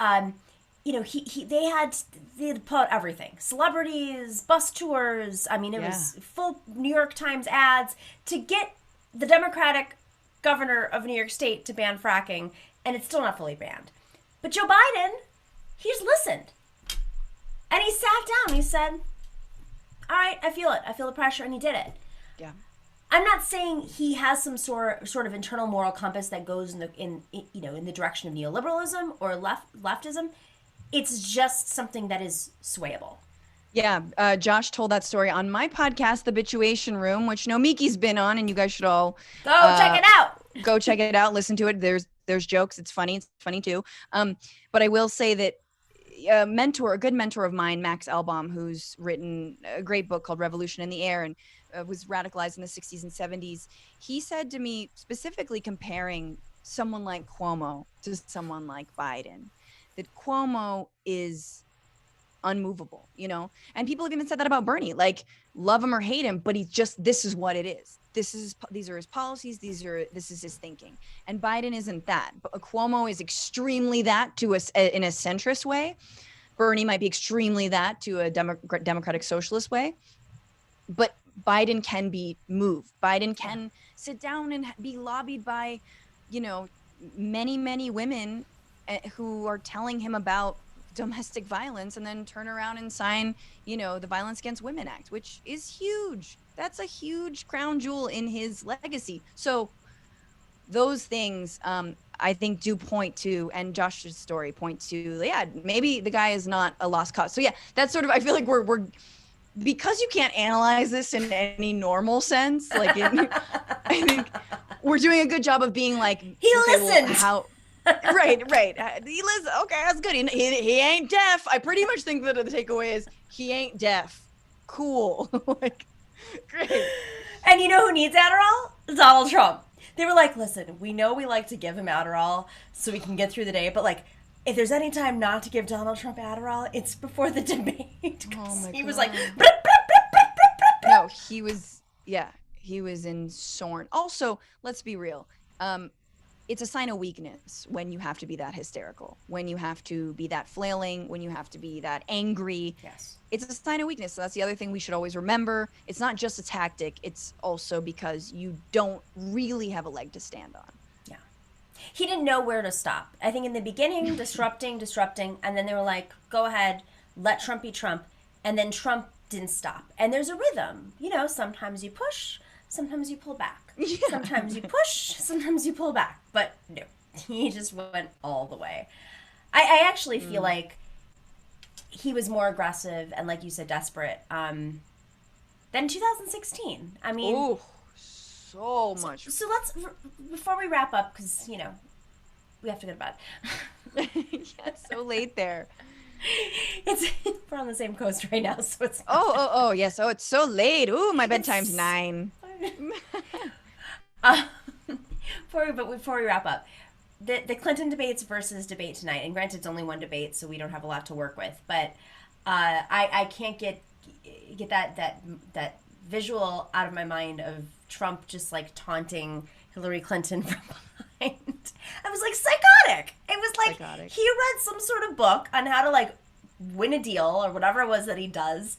They had to pull out everything. Celebrities, bus tours. I mean, it was full New York Times ads to get the Democratic governor of New York State to ban fracking, and it's still not fully banned. But Joe Biden, he just listened. And he sat down. He said, all right, I feel it. I feel the pressure, and he did it. Yeah. I'm not saying he has some sort of internal moral compass that goes in the direction of neoliberalism or leftism. It's just something that is swayable. Yeah, Josh told that story on my podcast, The Bitchuation Room, which Miki's been on, and you guys should all check it out. Go check it out, listen to it. There's jokes. It's funny too. But I will say that a good mentor of mine, Max Elbaum, who's written a great book called Revolution in the Air and was radicalized in the 60s and 70s, he said to me, specifically comparing someone like Cuomo to someone like Biden, that Cuomo is unmovable, and people have even said that about Bernie, like, love him or hate him, but this is what it is. These are his policies. This is his thinking. And Biden isn't that. But Cuomo is extremely that in a centrist way. Bernie might be extremely that to a democratic socialist way. But Biden can be moved. Biden can sit down and be lobbied by, many, many women who are telling him about domestic violence, and then turn around and sign, the Violence Against Women Act, which is huge. That's a huge crown jewel in his legacy. So those things, I think, do point to, and Josh's story point to, maybe the guy is not a lost cause. So that's sort of, I feel like we're because you can't analyze this in any normal sense. Like, I think we're doing a good job of being like, he listened. Right. He lives. Okay, that's good. He ain't deaf. I pretty much think that the takeaway is he ain't deaf. Cool. Like, great. And you know who needs Adderall? Donald Trump. They were like, listen, we know we like to give him Adderall so we can get through the day, but like, if there's any time not to give Donald Trump Adderall, it's before the debate. Oh my God. He was like, no, he was in Sorn. Also, let's be real. It's a sign of weakness when you have to be that hysterical, when you have to be that flailing, when you have to be that angry. Yes. It's a sign of weakness. So that's the other thing we should always remember. It's not just a tactic. It's also because you don't really have a leg to stand on. Yeah. He didn't know where to stop. I think in the beginning, disrupting, and then they were like, go ahead, let Trump be Trump. And then Trump didn't stop. And there's a rhythm. Sometimes you push, sometimes you pull back. Yeah. Sometimes you push, sometimes you pull back. But no, he just went all the way. I actually feel like he was more aggressive and, like you said, desperate than 2016. I mean, so much. So let's, before we wrap up, because, we have to go to bed. Yeah, it's so late there. We're on the same coast right now, so it's yes. Oh, it's so late. Ooh, my bedtime's 9. Before we wrap up, the Clinton debates versus debate tonight, and granted it's only one debate, so we don't have a lot to work with, but I can't get that visual out of my mind of Trump just like taunting Hillary Clinton from behind. I was like psychotic. It was like psychotic. He read some sort of book on how to like win a deal or whatever it was that he does.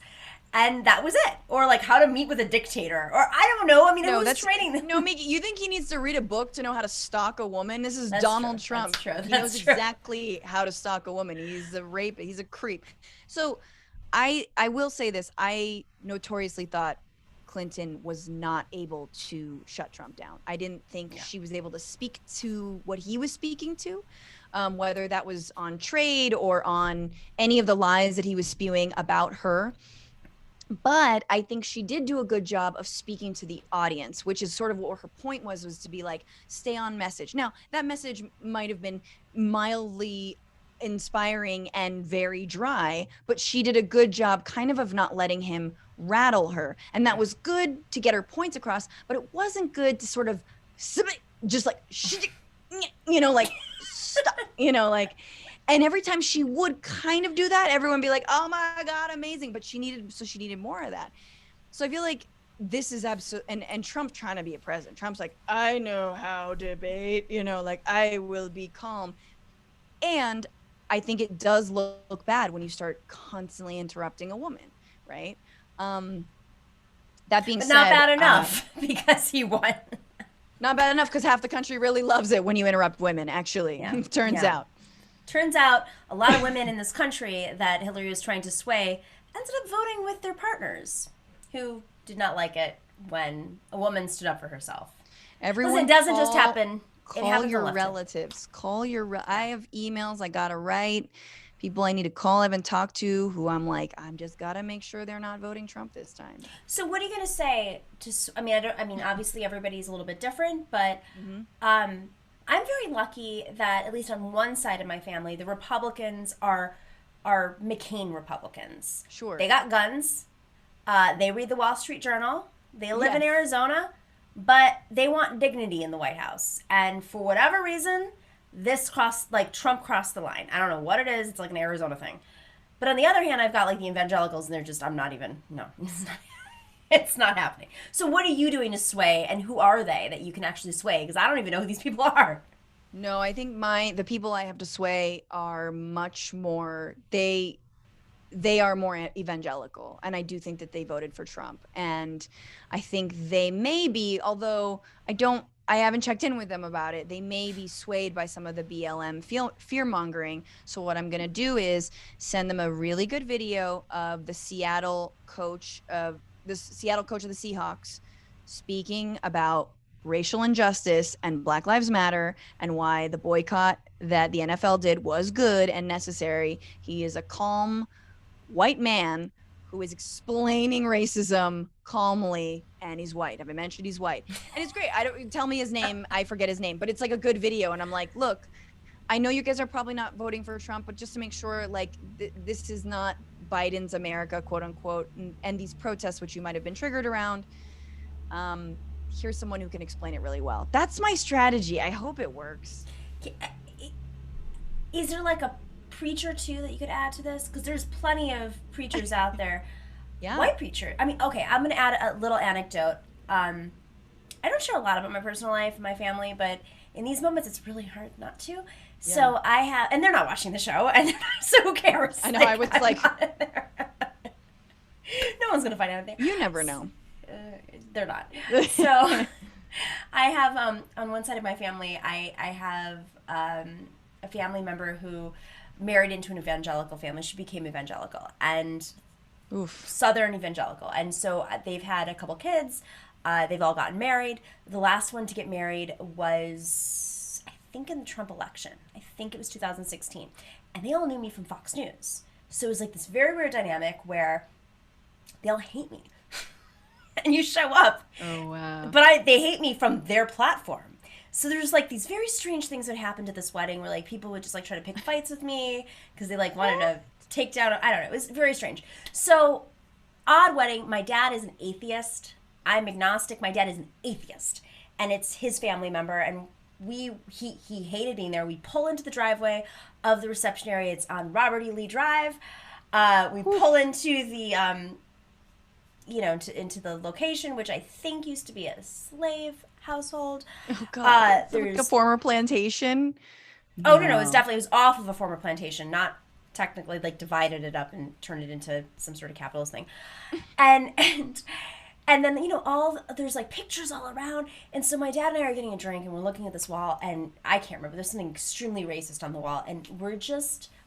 And that was it. Or like how to meet with a dictator. Or I don't know. I mean, it was training. No, Miki, you think he needs to read a book to know how to stalk a woman? This is Donald Trump. That's true. He knows exactly how to stalk a woman. He's a rapist. He's a creep. So I will say this. I notoriously thought Clinton was not able to shut Trump down. I didn't think she was able to speak to what he was speaking to, whether that was on trade or on any of the lies that he was spewing about her. But I think she did do a good job of speaking to the audience, which is sort of what her point was to be like, stay on message. Now, that message might have been mildly inspiring and very dry, but she did a good job kind of not letting him rattle her. And that was good to get her points across, but it wasn't good to sort of just like, like, stop, like, and every time she would kind of do that, everyone would be like, oh my God, amazing. But she needed more of that. So I feel like this is absolutely, and Trump trying to be a president. Trump's like, I know how to debate, like I will be calm. And I think it does look bad when you start constantly interrupting a woman, right? That being said, not bad enough because he won. Not bad enough because half the country really loves it when you interrupt women, actually. Yeah. Turns out. Turns out a lot of women in this country that Hillary was trying to sway ended up voting with their partners who did not like it when a woman stood up for herself. Everyone, it doesn't just happen. Call your relatives. I have emails I got to write people I need to call, I haven't talked to, who I'm like, I'm just gotta make sure they're not voting Trump this time. So what are you gonna say to? I mean, obviously everybody's a little bit different, but I'm very lucky that at least on one side of my family, the Republicans are McCain Republicans. Sure. They got guns. They read the Wall Street Journal. They live in Yes. Arizona, but they want dignity in the White House. And for whatever reason, Trump crossed the line. I don't know what it is. It's like an Arizona thing. But on the other hand, I've got like the evangelicals, and they're just, it's not happening. So what are you doing to sway, and who are they that you can actually sway? Because I don't even know who these people are. No, I think the people I have to sway are much more, they are more evangelical, and I do think that they voted for Trump. And I think they may be, although I haven't checked in with them about it, they may be swayed by some of the BLM fear mongering. So what I'm going to do is send them a really good video of the Seattle coach of the Seahawks speaking about racial injustice and Black Lives Matter, and why the boycott that the NFL did was good and necessary. He is a calm white man who is explaining racism calmly, and he's white. Have I mentioned he's white? And it's great. Tell me his name. I forget his name, but it's like a good video. And I'm like, look, I know you guys are probably not voting for Trump, but just to make sure, like, this is not Biden's America, quote unquote, and these protests, which you might have been triggered around. Here's someone who can explain it really well. That's my strategy. I hope it works. Is there like a preacher too that you could add to this? Because there's plenty of preachers out there. Yeah. White preacher. I mean, okay, I'm going to add a little anecdote. I don't share a lot about my personal life and my family, but in these moments, it's really hard not to. Yeah. So I have, and they're not watching the show, and so who cares? I know, I was like, no one's going to find out there. You never know. They're not. So I have, on one side of my family, I have a family member who married into an evangelical family. She became evangelical, and Southern evangelical. And so they've had a couple kids. They've all gotten married. The last one to get married was, I think, in the Trump election. I think it was 2016. And they all knew me from Fox News. So it was like this very weird dynamic where they all hate me. And you show up. Oh, wow. But they hate me from their platform. So there's like these very strange things that happened at this wedding where like people would just like try to pick fights with me because they like wanted to take down, I don't know, it was very strange. So, odd wedding. My dad is an atheist. I'm agnostic. My dad is an atheist. And it's his family member, and he hated being there. We pull into the driveway of the reception area. It's on Robert E. Lee Drive. We pull into the into the location, which I think used to be a slave household. Oh God, there's like a former plantation. Oh no, it was off of a former plantation, not technically like divided it up and turned it into some sort of capitalist thing. And then there's like pictures all around, and so my dad and I are getting a drink and we're looking at this wall, and I can't remember, there's something extremely racist on the wall, and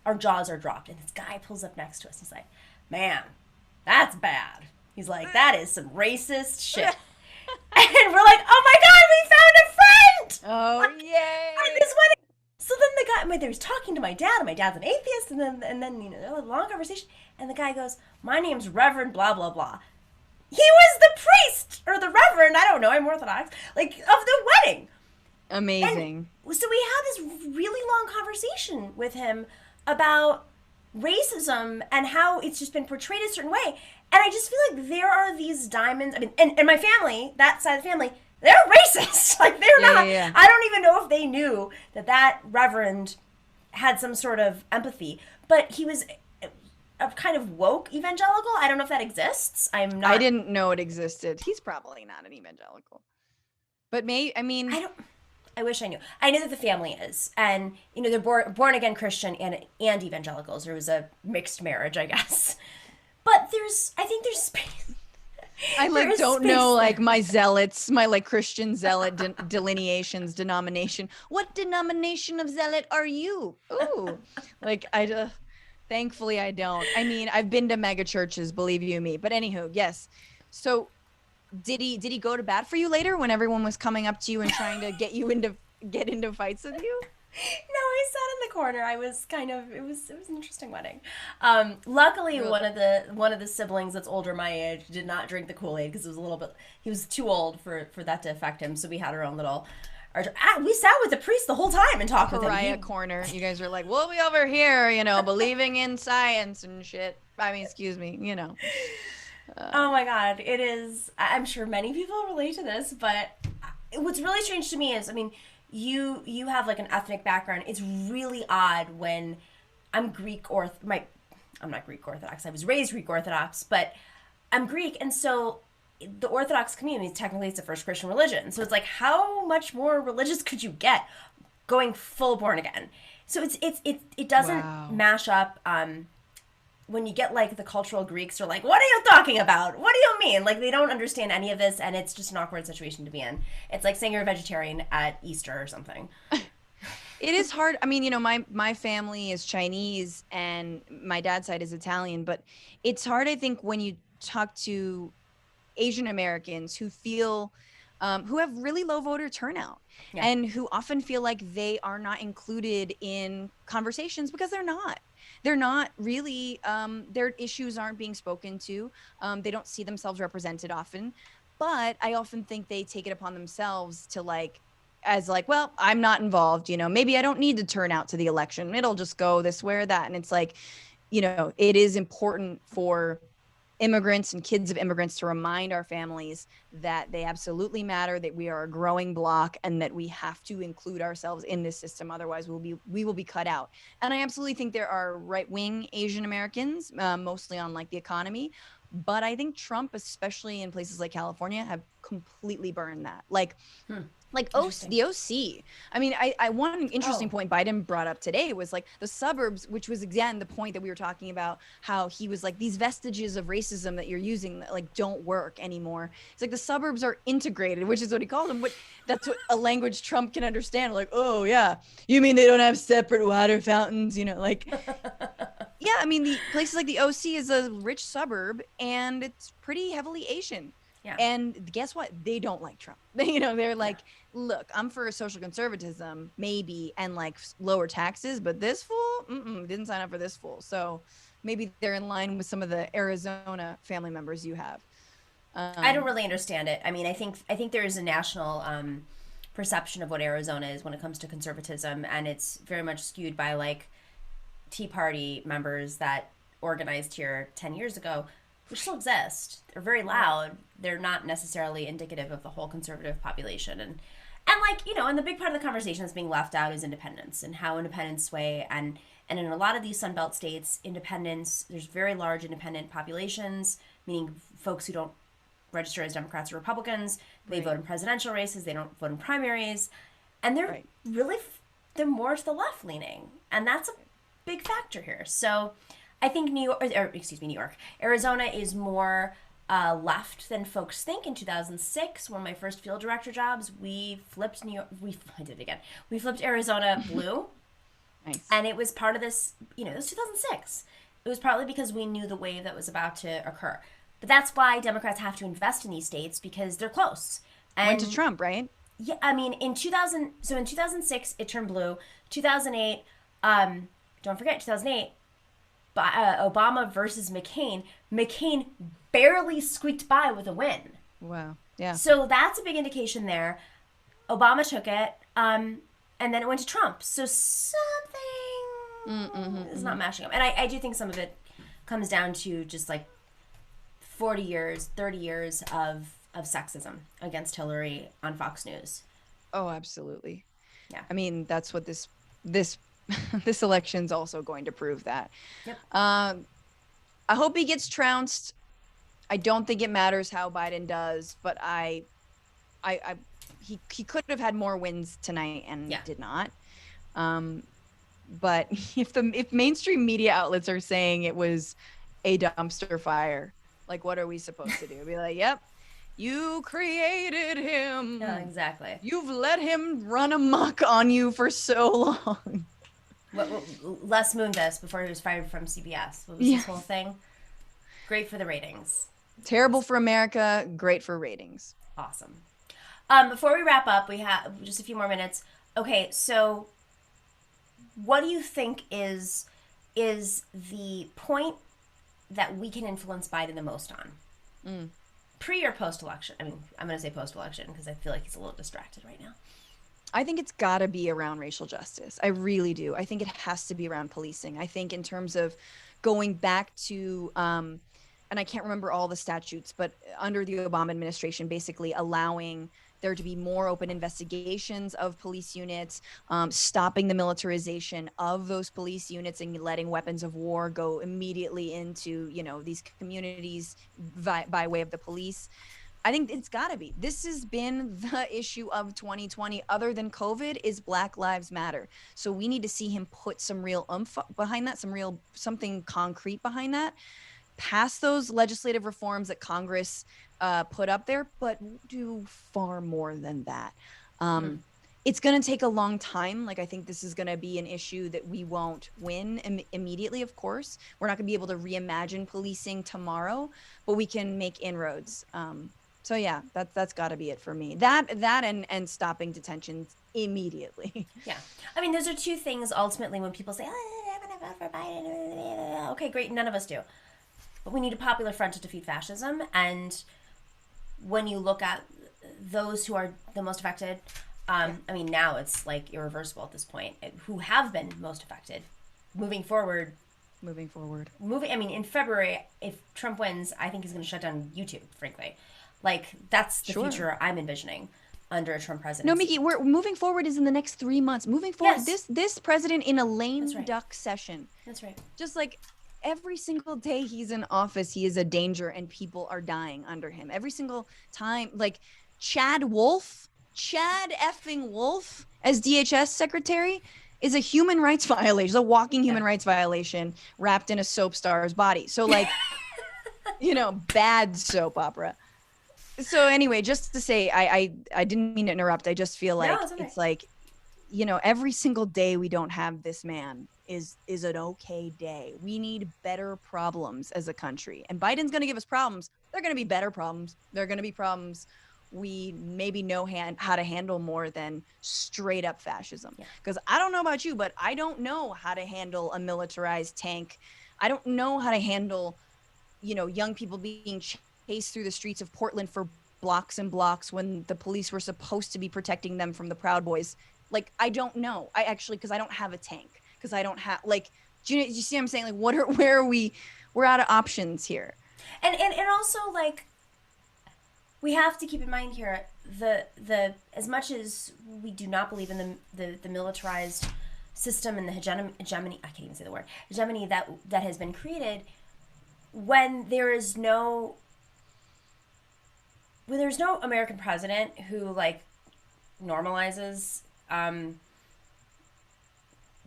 our jaws are dropped, and this guy pulls up next to us. He's like, "Man, that's bad." He's like, "That is some racist shit." And we're like, "Oh my God, we found a friend!" Oh, yay! At this wedding. So then the guy, he was talking to my dad, and my dad's an atheist, and then they had a long conversation, and the guy goes, "My name's Reverend blah blah blah." He was the priest or the reverend, I don't know, I'm Orthodox, like, of the wedding. Amazing. And so we had this really long conversation with him about racism and how it's just been portrayed a certain way. And I just feel like there are these diamonds. I mean, and my family, that side of the family, they're racist. Like, they're not. Yeah. I don't even know if they knew that reverend had some sort of empathy. But he was a kind of woke evangelical. I don't know if that exists. I didn't know it existed. He's probably not an evangelical. But I wish I knew. I know that the family is. And, they're born again Christian and evangelicals. There was a mixed marriage, I guess. But I think there's space. I don't know, like, my zealots, my like Christian zealot delineations, denomination. What denomination of zealot are you? Ooh, like thankfully I don't. I mean, I've been to mega churches, believe you me. But anywho, yes. So did he go to bat for you later when everyone was coming up to you and trying to get into fights with you? No, I sat in the corner. I was kind of it was an interesting wedding. Luckily one of the siblings that's older my age did not drink the Kool-Aid because it was a little bit he was too old for that to affect him. So we had our own little we sat with the priest the whole time and talked with him. Pariah corner. You guys are like, we'll be over here, believing in science and shit. I mean, excuse me, Oh my God, it is. I'm sure many people relate to this, but what's really strange to me is, I mean, you have like an ethnic background. It's really odd when I'm I'm not Greek Orthodox. I was raised Greek Orthodox, but I'm Greek, and so the Orthodox community technically it's the first Christian religion. So it's like, how much more religious could you get going full born again? So it doesn't mash up. When you get like the cultural Greeks are like, what are you talking about? What do you mean? Like they don't understand any of this, and it's just an awkward situation to be in. It's like saying you're a vegetarian at Easter or something. It is hard. I mean, my family is Chinese and my dad's side is Italian, but it's hard, I think, when you talk to Asian Americans who feel who have really low voter turnout and who often feel like they are not included in conversations because they're not. They're not really, their issues aren't being spoken to. They don't see themselves represented often. But I often think they take it upon themselves to well, I'm not involved, maybe I don't need to turn out to the election. It'll just go this way or that. And it's like, it is important for immigrants and kids of immigrants to remind our families that they absolutely matter, that we are a growing block, and that we have to include ourselves in this system. Otherwise, we will be cut out. And I absolutely think there are right-wing Asian Americans, mostly on like the economy. But I think Trump, especially in places like California, have completely burned that. The OC. I mean, one interesting point Biden brought up today was like the suburbs, which was again the point that we were talking about, how he was like, these vestiges of racism that you're using that like don't work anymore. It's like the suburbs are integrated, which is what he called them. But that's what a language Trump can understand. Like, oh yeah, you mean they don't have separate water fountains? Yeah, I mean, the places like the OC is a rich suburb and it's pretty heavily Asian. Yeah. And guess what? They don't like Trump. They're like, look, I'm for social conservatism, maybe, and like lower taxes, but this fool, didn't sign up for this fool. So maybe they're in line with some of the Arizona family members you have. I don't really understand it. I mean, I think there is a national perception of what Arizona is when it comes to conservatism, and it's very much skewed by like Tea Party members that organized here 10 years ago, which still exist. They're very loud. They're not necessarily indicative of the whole conservative population. And the big part of the conversation that's being left out is independence and how independents sway. And in a lot of these Sunbelt states, independents, there's very large independent populations, meaning folks who don't register as Democrats or Republicans. They vote in presidential races. They don't vote in primaries. And they're they're more to the left leaning. And that's a big factor here. So I think New York, Arizona is more left than folks think. In 2006, one of my first field director jobs, we flipped We flipped Arizona blue. Nice. And it was part of this, it was 2006. It was partly because we knew the wave that was about to occur. But that's why Democrats have to invest in these states, because they're close. And went to Trump, right? Yeah, I mean, in 2006, it turned blue. 2008, don't forget, 2008, Obama versus McCain. McCain barely squeaked by with a win. Wow. Yeah. So that's a big indication there. Obama took it, and then it went to Trump. So something is not matching up. And I do think some of it comes down to just like 40 years, 30 years of sexism against Hillary on Fox News. Oh, absolutely. Yeah. I mean, that's what this this election's also going to prove that. Yep. I hope he gets trounced. I don't think it matters how Biden does, but he could have had more wins tonight and did not. But if mainstream media outlets are saying it was a dumpster fire, like what are we supposed to do? Be like, yep, you created him. Yeah, exactly. You've let him run amok on you for so long. Les Moon this before he was fired from CBS. What was this whole thing? Great for the ratings. Terrible for America, great for ratings. Awesome. Before we wrap up, we have just a few more minutes. Okay, so what do you think is the point that we can influence Biden the most on? Pre or post-election? I mean, I'm going to say post-election because I feel like he's a little distracted right now. I think it's got to be around racial justice. I really do. I think it has to be around policing. I think in terms of going back to, and I can't remember all the statutes, but under the Obama administration, basically allowing there to be more open investigations of police units, stopping the militarization of those police units and letting weapons of war go immediately into, you know, these communities by way of the police. I think it's got to be. This has been the issue of 2020, other than COVID, is Black Lives Matter. So we need to see him put some real oomph behind that, something concrete behind that. Pass those legislative reforms that Congress put up there, but do far more than that. It's going to take a long time. Like, I think this is going to be an issue that we won't win immediately, of course. We're not going to be able to reimagine policing tomorrow, but we can make inroads. So yeah, that's got to be it for me. That and stopping detentions immediately. Yeah. I mean, those are two things ultimately when people say, oh, I'm going to vote for Biden. Okay, great. None of us do. But we need a popular front to defeat fascism. And when you look at those who are the most affected, I mean, now it's like irreversible at this point, who have been most affected. Moving forward. I mean, in February, if Trump wins, I think he's going to shut down YouTube, frankly. Like, that's the future I'm envisioning under a Trump presidency. No, Mickey, we're moving forward is in the next 3 months. Moving forward, this president in a lame duck session. That's right. Just like every single day he's in office, he is a danger and people are dying under him. Every single time, like Chad effing Wolf as DHS secretary is a human rights violation, a walking human rights violation wrapped in a soap star's body. So like, you know, bad soap opera. So anyway, just to say, I didn't mean to interrupt. I just feel like it's like, you know, every single day we don't have this man is an okay day. We need better problems as a country. And Biden's going to give us problems. They're going to be better problems. They're going to be problems we maybe know how to handle more than straight up fascism. Because I don't know about you, but I don't know how to handle a militarized tank. I don't know how to handle, you know, young people being chased through the streets of Portland for blocks and blocks when the police were supposed to be protecting them from the Proud Boys. Like, I don't know. I actually, because I don't have a tank. Because I don't have, like, do you see what I'm saying? Like, where are we? We're out of options here. And also, like, we have to keep in mind here, the as much as we do not believe in the militarized system and the hegemony, I can't even say the word, hegemony that has been created, when there's no American president who, like, normalizes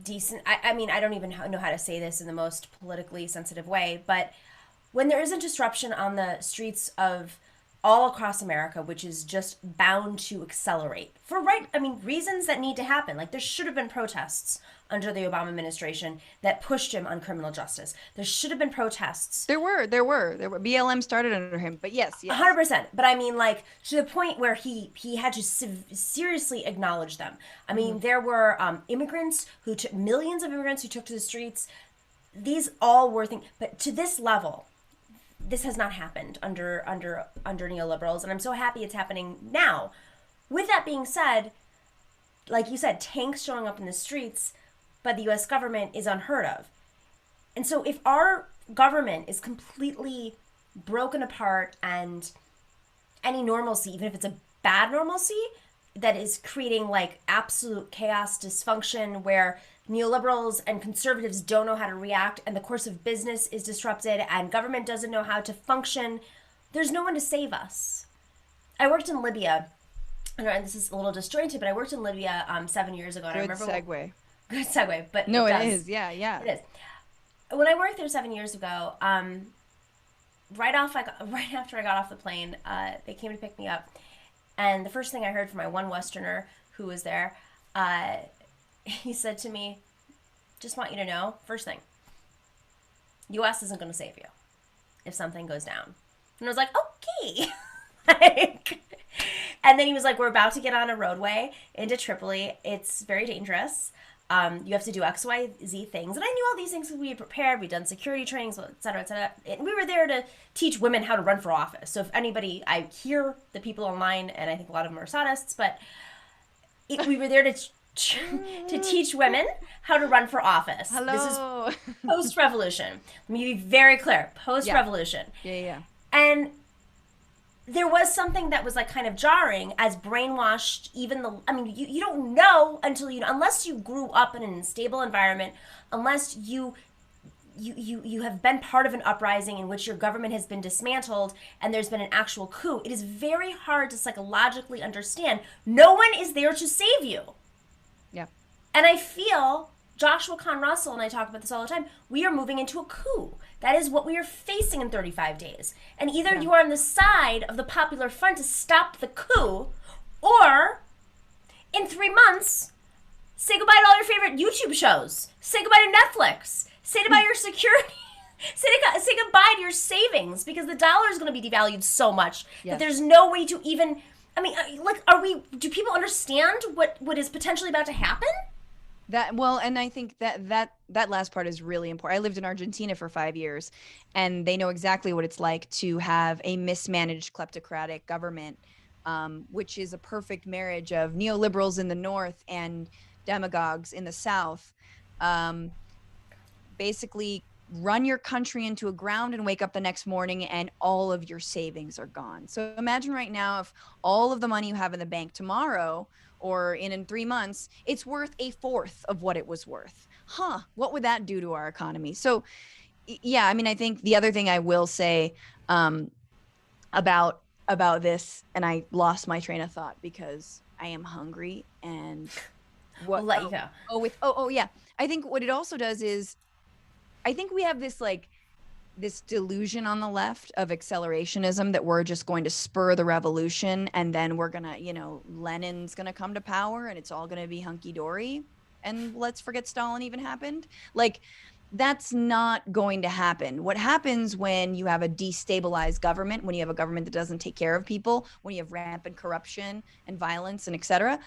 decent, I mean, I don't even know how to say this in the most politically sensitive way, but when there isn't disruption on the streets of all across America, which is just bound to accelerate for reasons that need to happen. Like, there should have been protests under the Obama administration that pushed him on criminal justice. There should have been protests. There were. BLM started under him, but yes. 100%. But I mean, like, to the point where he had to seriously acknowledge them. I mean, there were millions of immigrants who took to the streets. These all were things, but to this level, this has not happened under neoliberals, and I'm so happy it's happening now. With that being said, like you said, tanks showing up in the streets by the U.S. government is unheard of. And so if our government is completely broken apart and any normalcy, even if it's a bad normalcy, that is creating, like, absolute chaos, dysfunction, where neoliberals and conservatives don't know how to react, and the course of business is disrupted, and government doesn't know how to function, there's no one to save us. I worked in Libya, and this is a little disjointed, but I worked in Libya 7 years ago. And Good segue. Good segue, but no, it is. Yeah. It is. When I worked there 7 years ago, right after I got off the plane, they came to pick me up, and the first thing I heard from my one Westerner who was there, he said to me, just want you to know, first thing, U.S. isn't going to save you if something goes down. And I was like, okay. And then he was like, we're about to get on a roadway into Tripoli. It's very dangerous. you have to do X, Y, Z things. And I knew all these things because we had prepared. We'd done security trainings, et cetera, et cetera. And we were there to teach women how to run for office. So if anybody, I hear the people online, and I think a lot of them are sadists, but we were there to teach women how to run for office. Hello. This is post-revolution. Let me be very clear. Post-revolution. Yeah. And there was something that was like kind of jarring as brainwashed, you don't know until unless you grew up in an unstable environment, unless you have been part of an uprising in which your government has been dismantled and there's been an actual coup. It is very hard to psychologically understand. No one is there to save you. Yeah. And I feel Joshua Kahn Russell and I talk about this all the time. We are moving into a coup. That is what we are facing in 35 days. And either you are on the side of the Popular Front to stop the coup, or in 3 months, say goodbye to all your favorite YouTube shows. Say goodbye to Netflix. Say goodbye to your security. Say goodbye to your savings, because the dollar is going to be devalued so much that there's no way to even... do people understand what is potentially about to happen? And I think that last part is really important. I lived in Argentina for 5 years, and they know exactly what it's like to have a mismanaged kleptocratic government, which is a perfect marriage of neoliberals in the north and demagogues in the south. Basically run your country into a ground and wake up the next morning and all of your savings are gone. So imagine right now if all of the money you have in the bank tomorrow or in 3 months, it's worth a fourth of what it was worth. What would that do to our economy? So yeah, I think the other thing I will say about this, and I lost my train of thought because I am hungry and we'll let you go. Yeah. I think what it also does is I think we have this delusion on the left of accelerationism that we're just going to spur the revolution and then we're going to, Lenin's going to come to power and it's all going to be hunky-dory and let's forget Stalin even happened. That's not going to happen. What happens when you have a destabilized government, when you have a government that doesn't take care of people, when you have rampant corruption and violence and et cetera,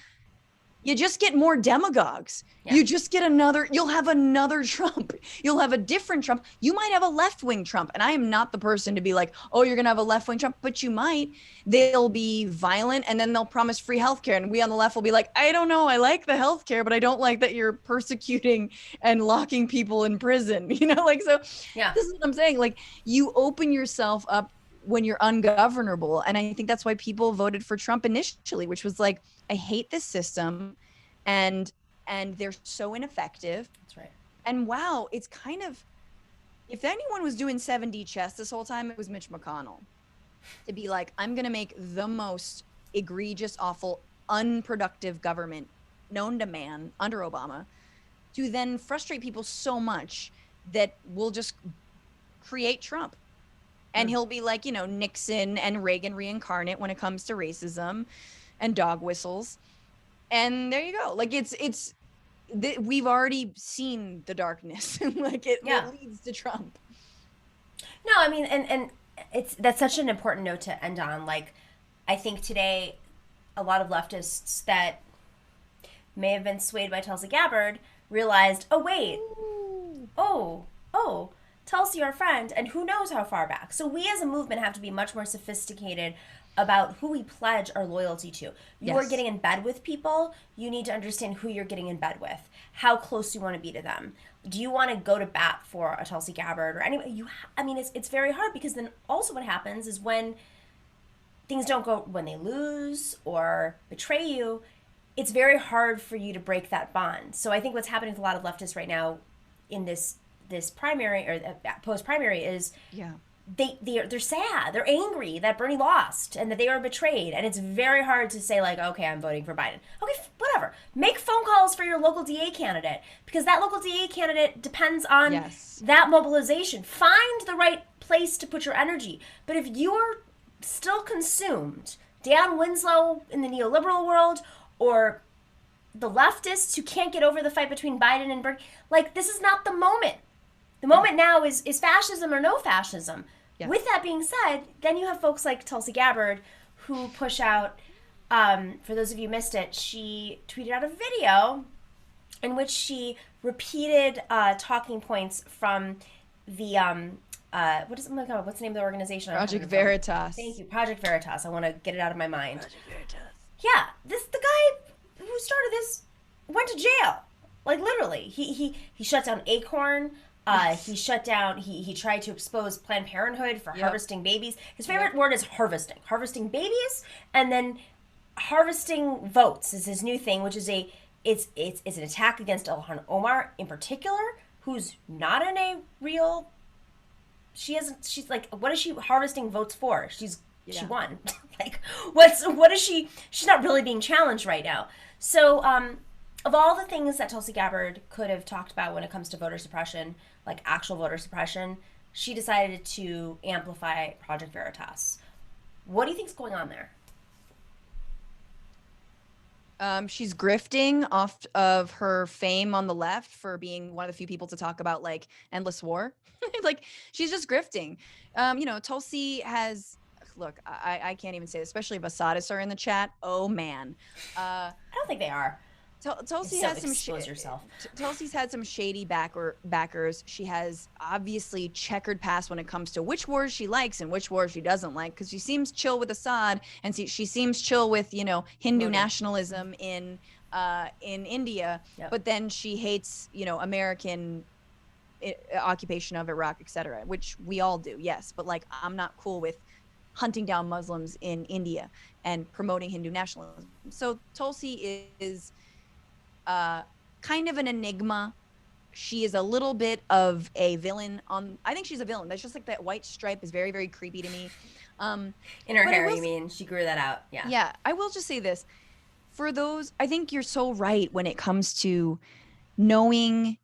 you just get more demagogues. Yeah. You'll have another Trump. You'll have a different Trump. You might have a left-wing Trump. And I am not the person to be like, oh, you're going to have a left-wing Trump, but you might. They'll be violent and then they'll promise free healthcare. And we on the left will be like, I don't know. I like the healthcare, but I don't like that you're persecuting and locking people in prison. So yeah. This is what I'm saying. You open yourself up when you're ungovernable. And I think that's why people voted for Trump initially, which was like, I hate this system and they're so ineffective. That's right. And wow, it's kind of, if anyone was doing 7D chess this whole time, it was Mitch McConnell. To be like, I'm going to make the most egregious, awful, unproductive government known to man under Obama, to then frustrate people so much that we'll just create Trump. And he'll be like, Nixon and Reagan reincarnate when it comes to racism and dog whistles. And there you go. We've already seen the darkness. It leads to Trump. No, and that's such an important note to end on. I think today a lot of leftists that may have been swayed by Tulsi Gabbard realized, oh, wait, Tulsi, our friend, and who knows how far back. So we as a movement have to be much more sophisticated about who we pledge our loyalty to. You are getting in bed with people, you need to understand who you're getting in bed with, how close you want to be to them. Do you want to go to bat for a Tulsi Gabbard or anybody? It's very hard, because then also what happens is when things don't go, when they lose or betray you, it's very hard for you to break that bond. So I think what's happening with a lot of leftists right now in this primary or post-primary is they're sad, they're angry that Bernie lost and that they were betrayed, and it's very hard to say okay, I'm voting for Biden. Okay, whatever. Make phone calls for your local DA candidate, because that local DA candidate depends on that mobilization. Find the right place to put your energy. But if you're still consumed, Dan Winslow in the neoliberal world, or the leftists who can't get over the fight between Biden and Bernie, this is not the moment. The moment now is fascism or no fascism. Yeah. With that being said, then you have folks like Tulsi Gabbard who push out, for those of you who missed it, she tweeted out a video in which she repeated talking points from the what's the name of the organization? Project Veritas. Thank you, Project Veritas. I want to get it out of my mind. Project Veritas. Yeah, the guy who started this went to jail. Like, literally, he shut down Acorn. Yes. He shut down. He tried to expose Planned Parenthood for harvesting babies. His favorite word is harvesting babies, and then harvesting votes is his new thing, which is it's an attack against Ilhan Omar in particular, who's not in a real. She's like, what is she harvesting votes for? She won. Like, what is she? She's not really being challenged right now. So, of all the things that Tulsi Gabbard could have talked about when it comes to voter suppression, like actual voter suppression, she decided to amplify Project Veritas. What do you think's going on there? She's grifting off of her fame on the left for being one of the few people to talk about like endless war. Like, she's just grifting. Tulsi has, look, I can't even say this, especially if Assadis are in the chat. Oh man. I don't think they are. Tulsi has Tulsi's had some shady backers. She has obviously checkered past when it comes to which wars she likes and which wars she doesn't like, because she seems chill with Assad and she seems chill with Hindu nationalism in India, but then she hates American occupation of Iraq, etc., which we all do, yes, but like, I'm not cool with hunting down Muslims in India and promoting Hindu nationalism. So Tulsi is kind of an enigma. She is a little bit of a villain. I think she's a villain. That's just like that white stripe is very, very creepy to me. In her hair, you mean? She grew that out. Yeah. Yeah. I will just say this. For those, I think you're so right when it comes to knowing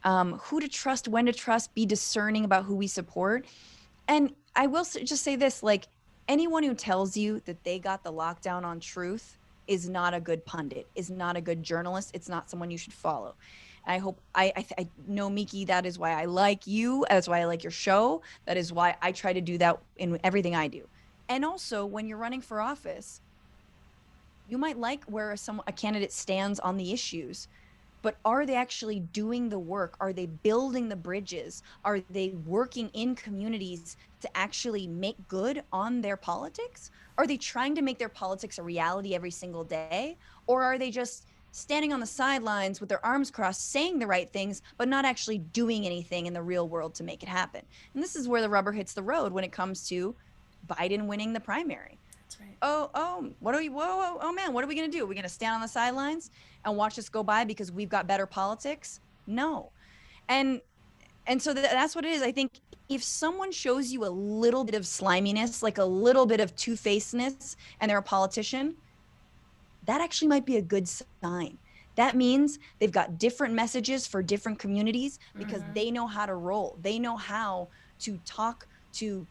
who to trust, when to trust, be discerning about who we support. And I will just say this, like, anyone who tells you that they got the lockdown on truth is not a good pundit, is not a good journalist. It's not someone you should follow. I hope I know, Miki, that is why I like you. That's why I like your show. That is why I try to do that in everything I do. And also, when you're running for office, you might like where a candidate stands on the issues, but are they actually doing the work? Are they building the bridges? Are they working in communities to actually make good on their politics? Are they trying to make their politics a reality every single day? Or are they just standing on the sidelines with their arms crossed, saying the right things, but not actually doing anything in the real world to make it happen? And this is where the rubber hits the road when it comes to Biden winning the primary. That's right. Oh man, what are we going to do? Are we going to stand on the sidelines and watch this go by because we've got better politics? No. And so that's what it is. I think if someone shows you a little bit of sliminess, like a little bit of two-facedness, and they're a politician, that actually might be a good sign. That means they've got different messages for different communities because they know how to roll. They know how to talk to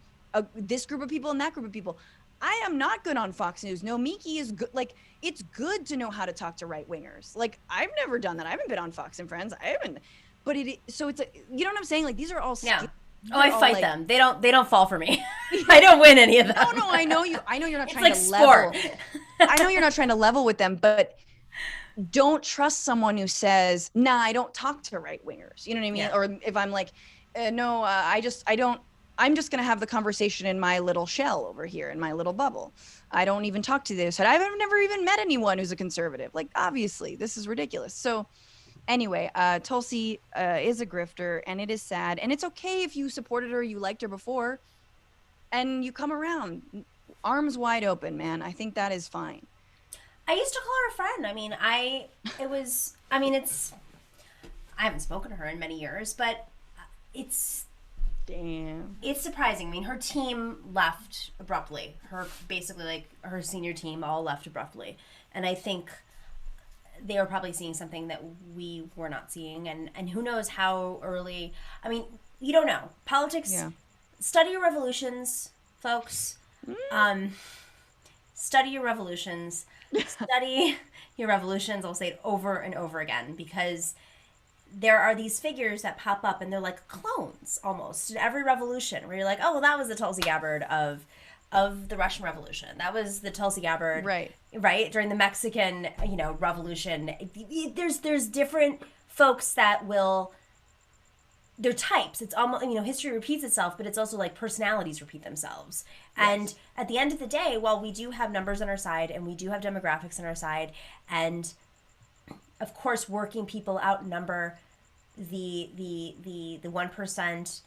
this group of people and that group of people. I am not good on Fox News. No, Miki is good. Like, it's good to know how to talk to right-wingers. Like, I've never done that. I haven't been on Fox and Friends. I haven't. But so it's you know what I'm saying? Like, these are all I fight them. They don't fall for me. I don't win any of them. No, I know you. I know you're not trying to level. I know you're not trying to level with them, but don't trust someone who says, "Nah, I don't talk to right wingers." You know what I mean? Yeah. Or if I'm like, "No, I don't." I'm just gonna have the conversation in my little shell over here in my little bubble. I don't even talk to this. I've never even met anyone who's a conservative. Like, obviously, this is ridiculous. So. Anyway, Tulsi is a grifter, and it is sad. And it's okay if you supported her, you liked her before, and you come around. Arms wide open, man. I think that is fine. I used to call her a friend. I mean, I haven't spoken to her in many years, but it's surprising. I mean, her team left abruptly. Her senior team all left abruptly. And I think they were probably seeing something that we were not seeing, and who knows how early. I mean, you don't know. Politics, study your revolutions, folks. Study your revolutions. Study your revolutions. I'll say it over and over again, because there are these figures that pop up, and they're like clones almost in every revolution, where you're like, oh, well, that was the Tulsi Gabbard of the Russian Revolution. That was the Tulsi Gabbard, right? During the Mexican, revolution. There's different folks that will, they're types. It's almost, history repeats itself, but it's also like personalities repeat themselves. Yes. And at the end of the day, while we do have numbers on our side and we do have demographics on our side, and of course working people outnumber the 1%,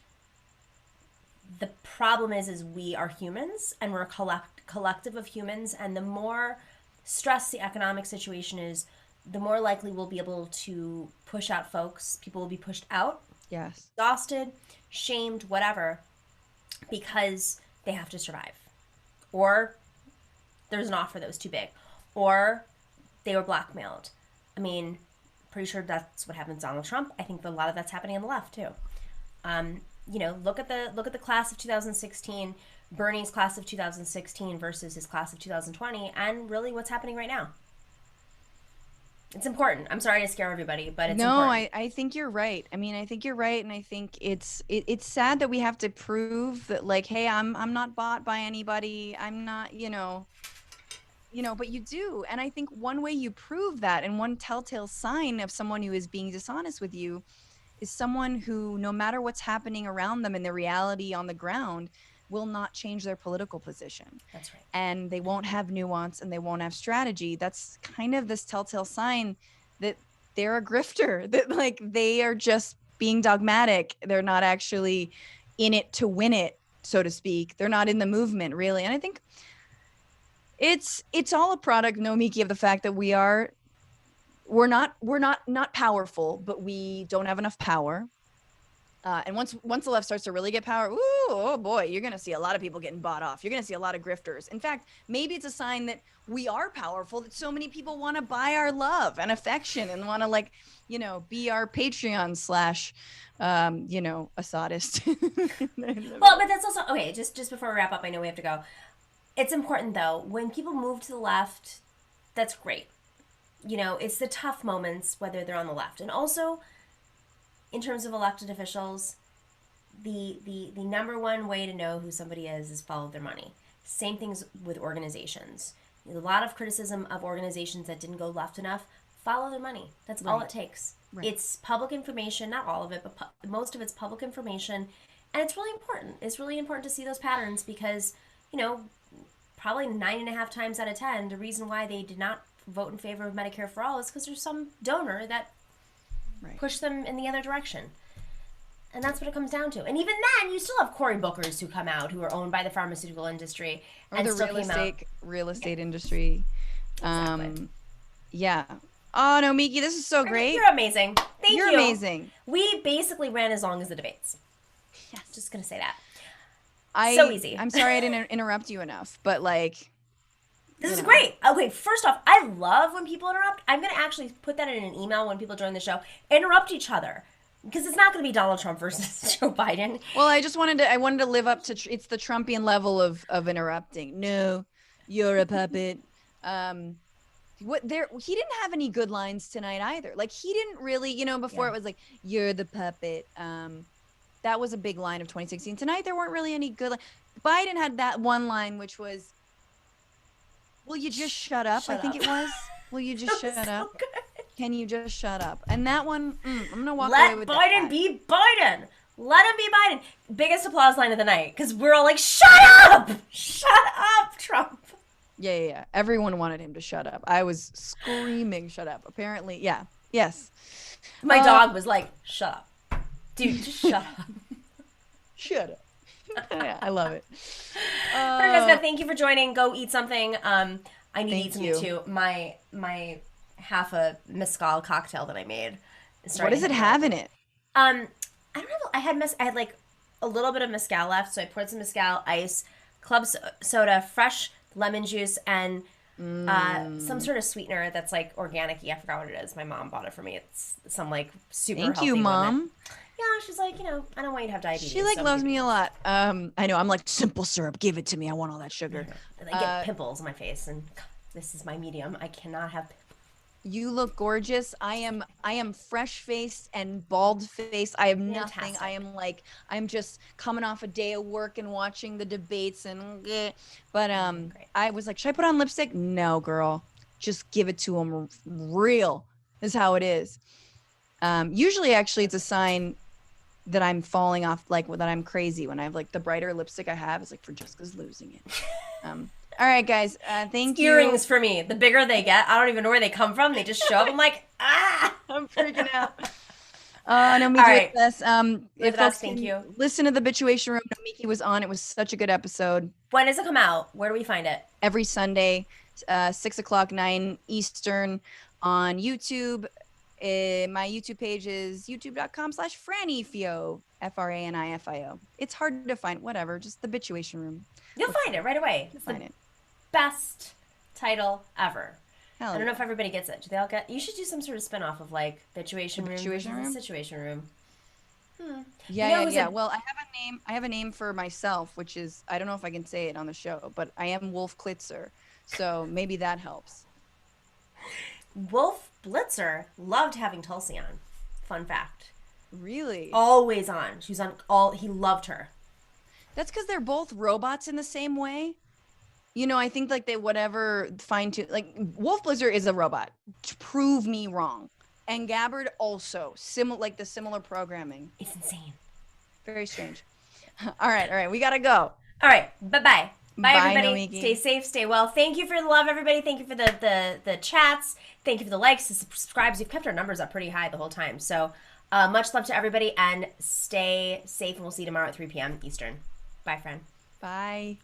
the problem is we are humans, and we're a collective of humans, and the more stressed the economic situation is, the more likely we'll be able to push out folks. People will be pushed out. Yes. Exhausted, shamed, whatever, because they have to survive. Or there's an offer that was too big. Or they were blackmailed. I mean, pretty sure that's what happened to Donald Trump. I think a lot of that's happening on the left too. Look at the class of 2016, Bernie's class of 2016 versus his class of 2020, and really what's happening right now. It's important. I'm sorry to scare everybody, but it's important. I think you're right. I mean, I think you're right, and I think it's sad that we have to prove that, like, hey, I'm not bought by anybody. I'm not, but you do. And I think one way you prove that, and one telltale sign of someone who is being dishonest with you, is someone who, no matter what's happening around them and the reality on the ground, will not change their political position. That's right. And they won't have nuance and they won't have strategy. That's kind of this telltale sign that they're a grifter, that like they are just being dogmatic. They're not actually in it to win it, so to speak. They're not in the movement, really. And I think it's all a product, no, Miki, of the fact that we're not powerful, but we don't have enough power. And once the left starts to really get power, oh boy, you're going to see a lot of people getting bought off. You're going to see a lot of grifters. In fact, maybe it's a sign that we are powerful, that so many people want to buy our love and affection and want to be our Patreon / a sadist. Well, but that's also, okay, just before we wrap up, I know we have to go. It's important though, when people move to the left, that's great. It's the tough moments, whether they're on the left. And also, in terms of elected officials, the number one way to know who somebody is follow their money. Same things with organizations. A lot of criticism of organizations that didn't go left enough. Follow their money. That's right. All it takes. Right. It's public information, not all of it, but most of it's public information. And it's really important. It's really important to see those patterns because, probably 9.5 times out of 10, the reason why they did not vote in favor of Medicare for all is because there's some donor that push them in the other direction. And that's what it comes down to. And even then, you still have Cory Bookers who come out, who are owned by the pharmaceutical industry. Or and the real estate industry. Exactly. Yeah. Oh, no, Miki, this is so great. You're amazing. Thank you. You're amazing. We basically ran as long as the debates. Yes. Just going to say that. So easy. I'm sorry I didn't interrupt you enough, but This is great. Okay, first off, I love when people interrupt. I'm going to actually put that in an email when people join the show. Interrupt each other. Because it's not going to be Donald Trump versus Joe Biden. Well, I wanted to live up to, it's the Trumpian level of interrupting. No, you're a puppet. He didn't have any good lines tonight either. Like, he didn't really, before it was like, you're the puppet. That was a big line of 2016. Tonight, there weren't really any good lines. Biden had that one line, which was, will you just shut up? I think it was. Will you just shut up? So good. Can you just shut up? And that one, I'm going to walk away with that. Let Biden be Biden. Let him be Biden. Biggest applause line of the night. Because we're all like, shut up! Shut up, Trump. Yeah. Everyone wanted him to shut up. I was screaming, shut up. Apparently, yeah. Yes. My dog was like, shut up. Dude, just shut up. Shut up. Yeah, I love it. Francesca, thank you for joining. Go eat something. I need to eat something too. My half a mezcal cocktail that I made. What does it have in it? I don't know. I had like a little bit of mezcal left, so I poured some mezcal, ice, club soda, fresh lemon juice, and some sort of sweetener that's like organic-y. I forgot what it is. My mom bought it for me. It's some like super healthy. Thank you, Mom. Lemon. Yeah, she's like, I don't want you to have diabetes. She loves me a lot. I know. I'm like, simple syrup. Give it to me. I want all that sugar. And I get pimples on my face, and this is my medium. I cannot have pimples. You look gorgeous. I am fresh-faced and bald-faced. I have nothing. Fantastic. I'm just coming off a day of work and watching the debates but I was like, should I put on lipstick? No, girl. Just give it to him real. Is how it is. Usually, actually, it's a sign that I'm falling off, like that I'm crazy. When I have like the brighter lipstick I have, it's like Francesca's losing it. All right, guys. Thank you. Earrings for me. The bigger they get, I don't even know where they come from. They just show up. I'm like, I'm freaking out. No, Miki All right. with us. If folks, thank you. Listen to the Bitchuation Room. No, Miki was on. It was such a good episode. When does it come out? Where do we find it? Every Sunday, 6 o'clock, 9 Eastern on YouTube. My YouTube page is youtube.com/FrannyFio, FRANIFIO. It's hard to find. Whatever. Just the Bitchuation Room. You'll find it right away. It's the best title ever. I don't know if everybody gets it. Do they all get? You should do some sort of spinoff of like Bitchuation Room versus Situation Room. Yeah. Well, I have a name for myself, which is, I don't know if I can say it on the show, but I am Wolf Klitzer, so maybe that helps. Wolf Blitzer loved having Tulsi on. Fun fact. Really? Always on. She was on all. He loved her. That's because they're both robots in the same way. You know, I think like they whatever fine tune, like Wolf Blitzer is a robot. Prove me wrong. And Gabbard also similar programming. It's insane. Very strange. All right. We gotta go. All right. Bye, everybody. Nomiki. Stay safe. Stay well. Thank you for the love, everybody. Thank you for the chats. Thank you for the likes, the subscribes. You've kept our numbers up pretty high the whole time. So much love to everybody, and stay safe. And we'll see you tomorrow at 3 p.m. Eastern. Bye, friend. Bye.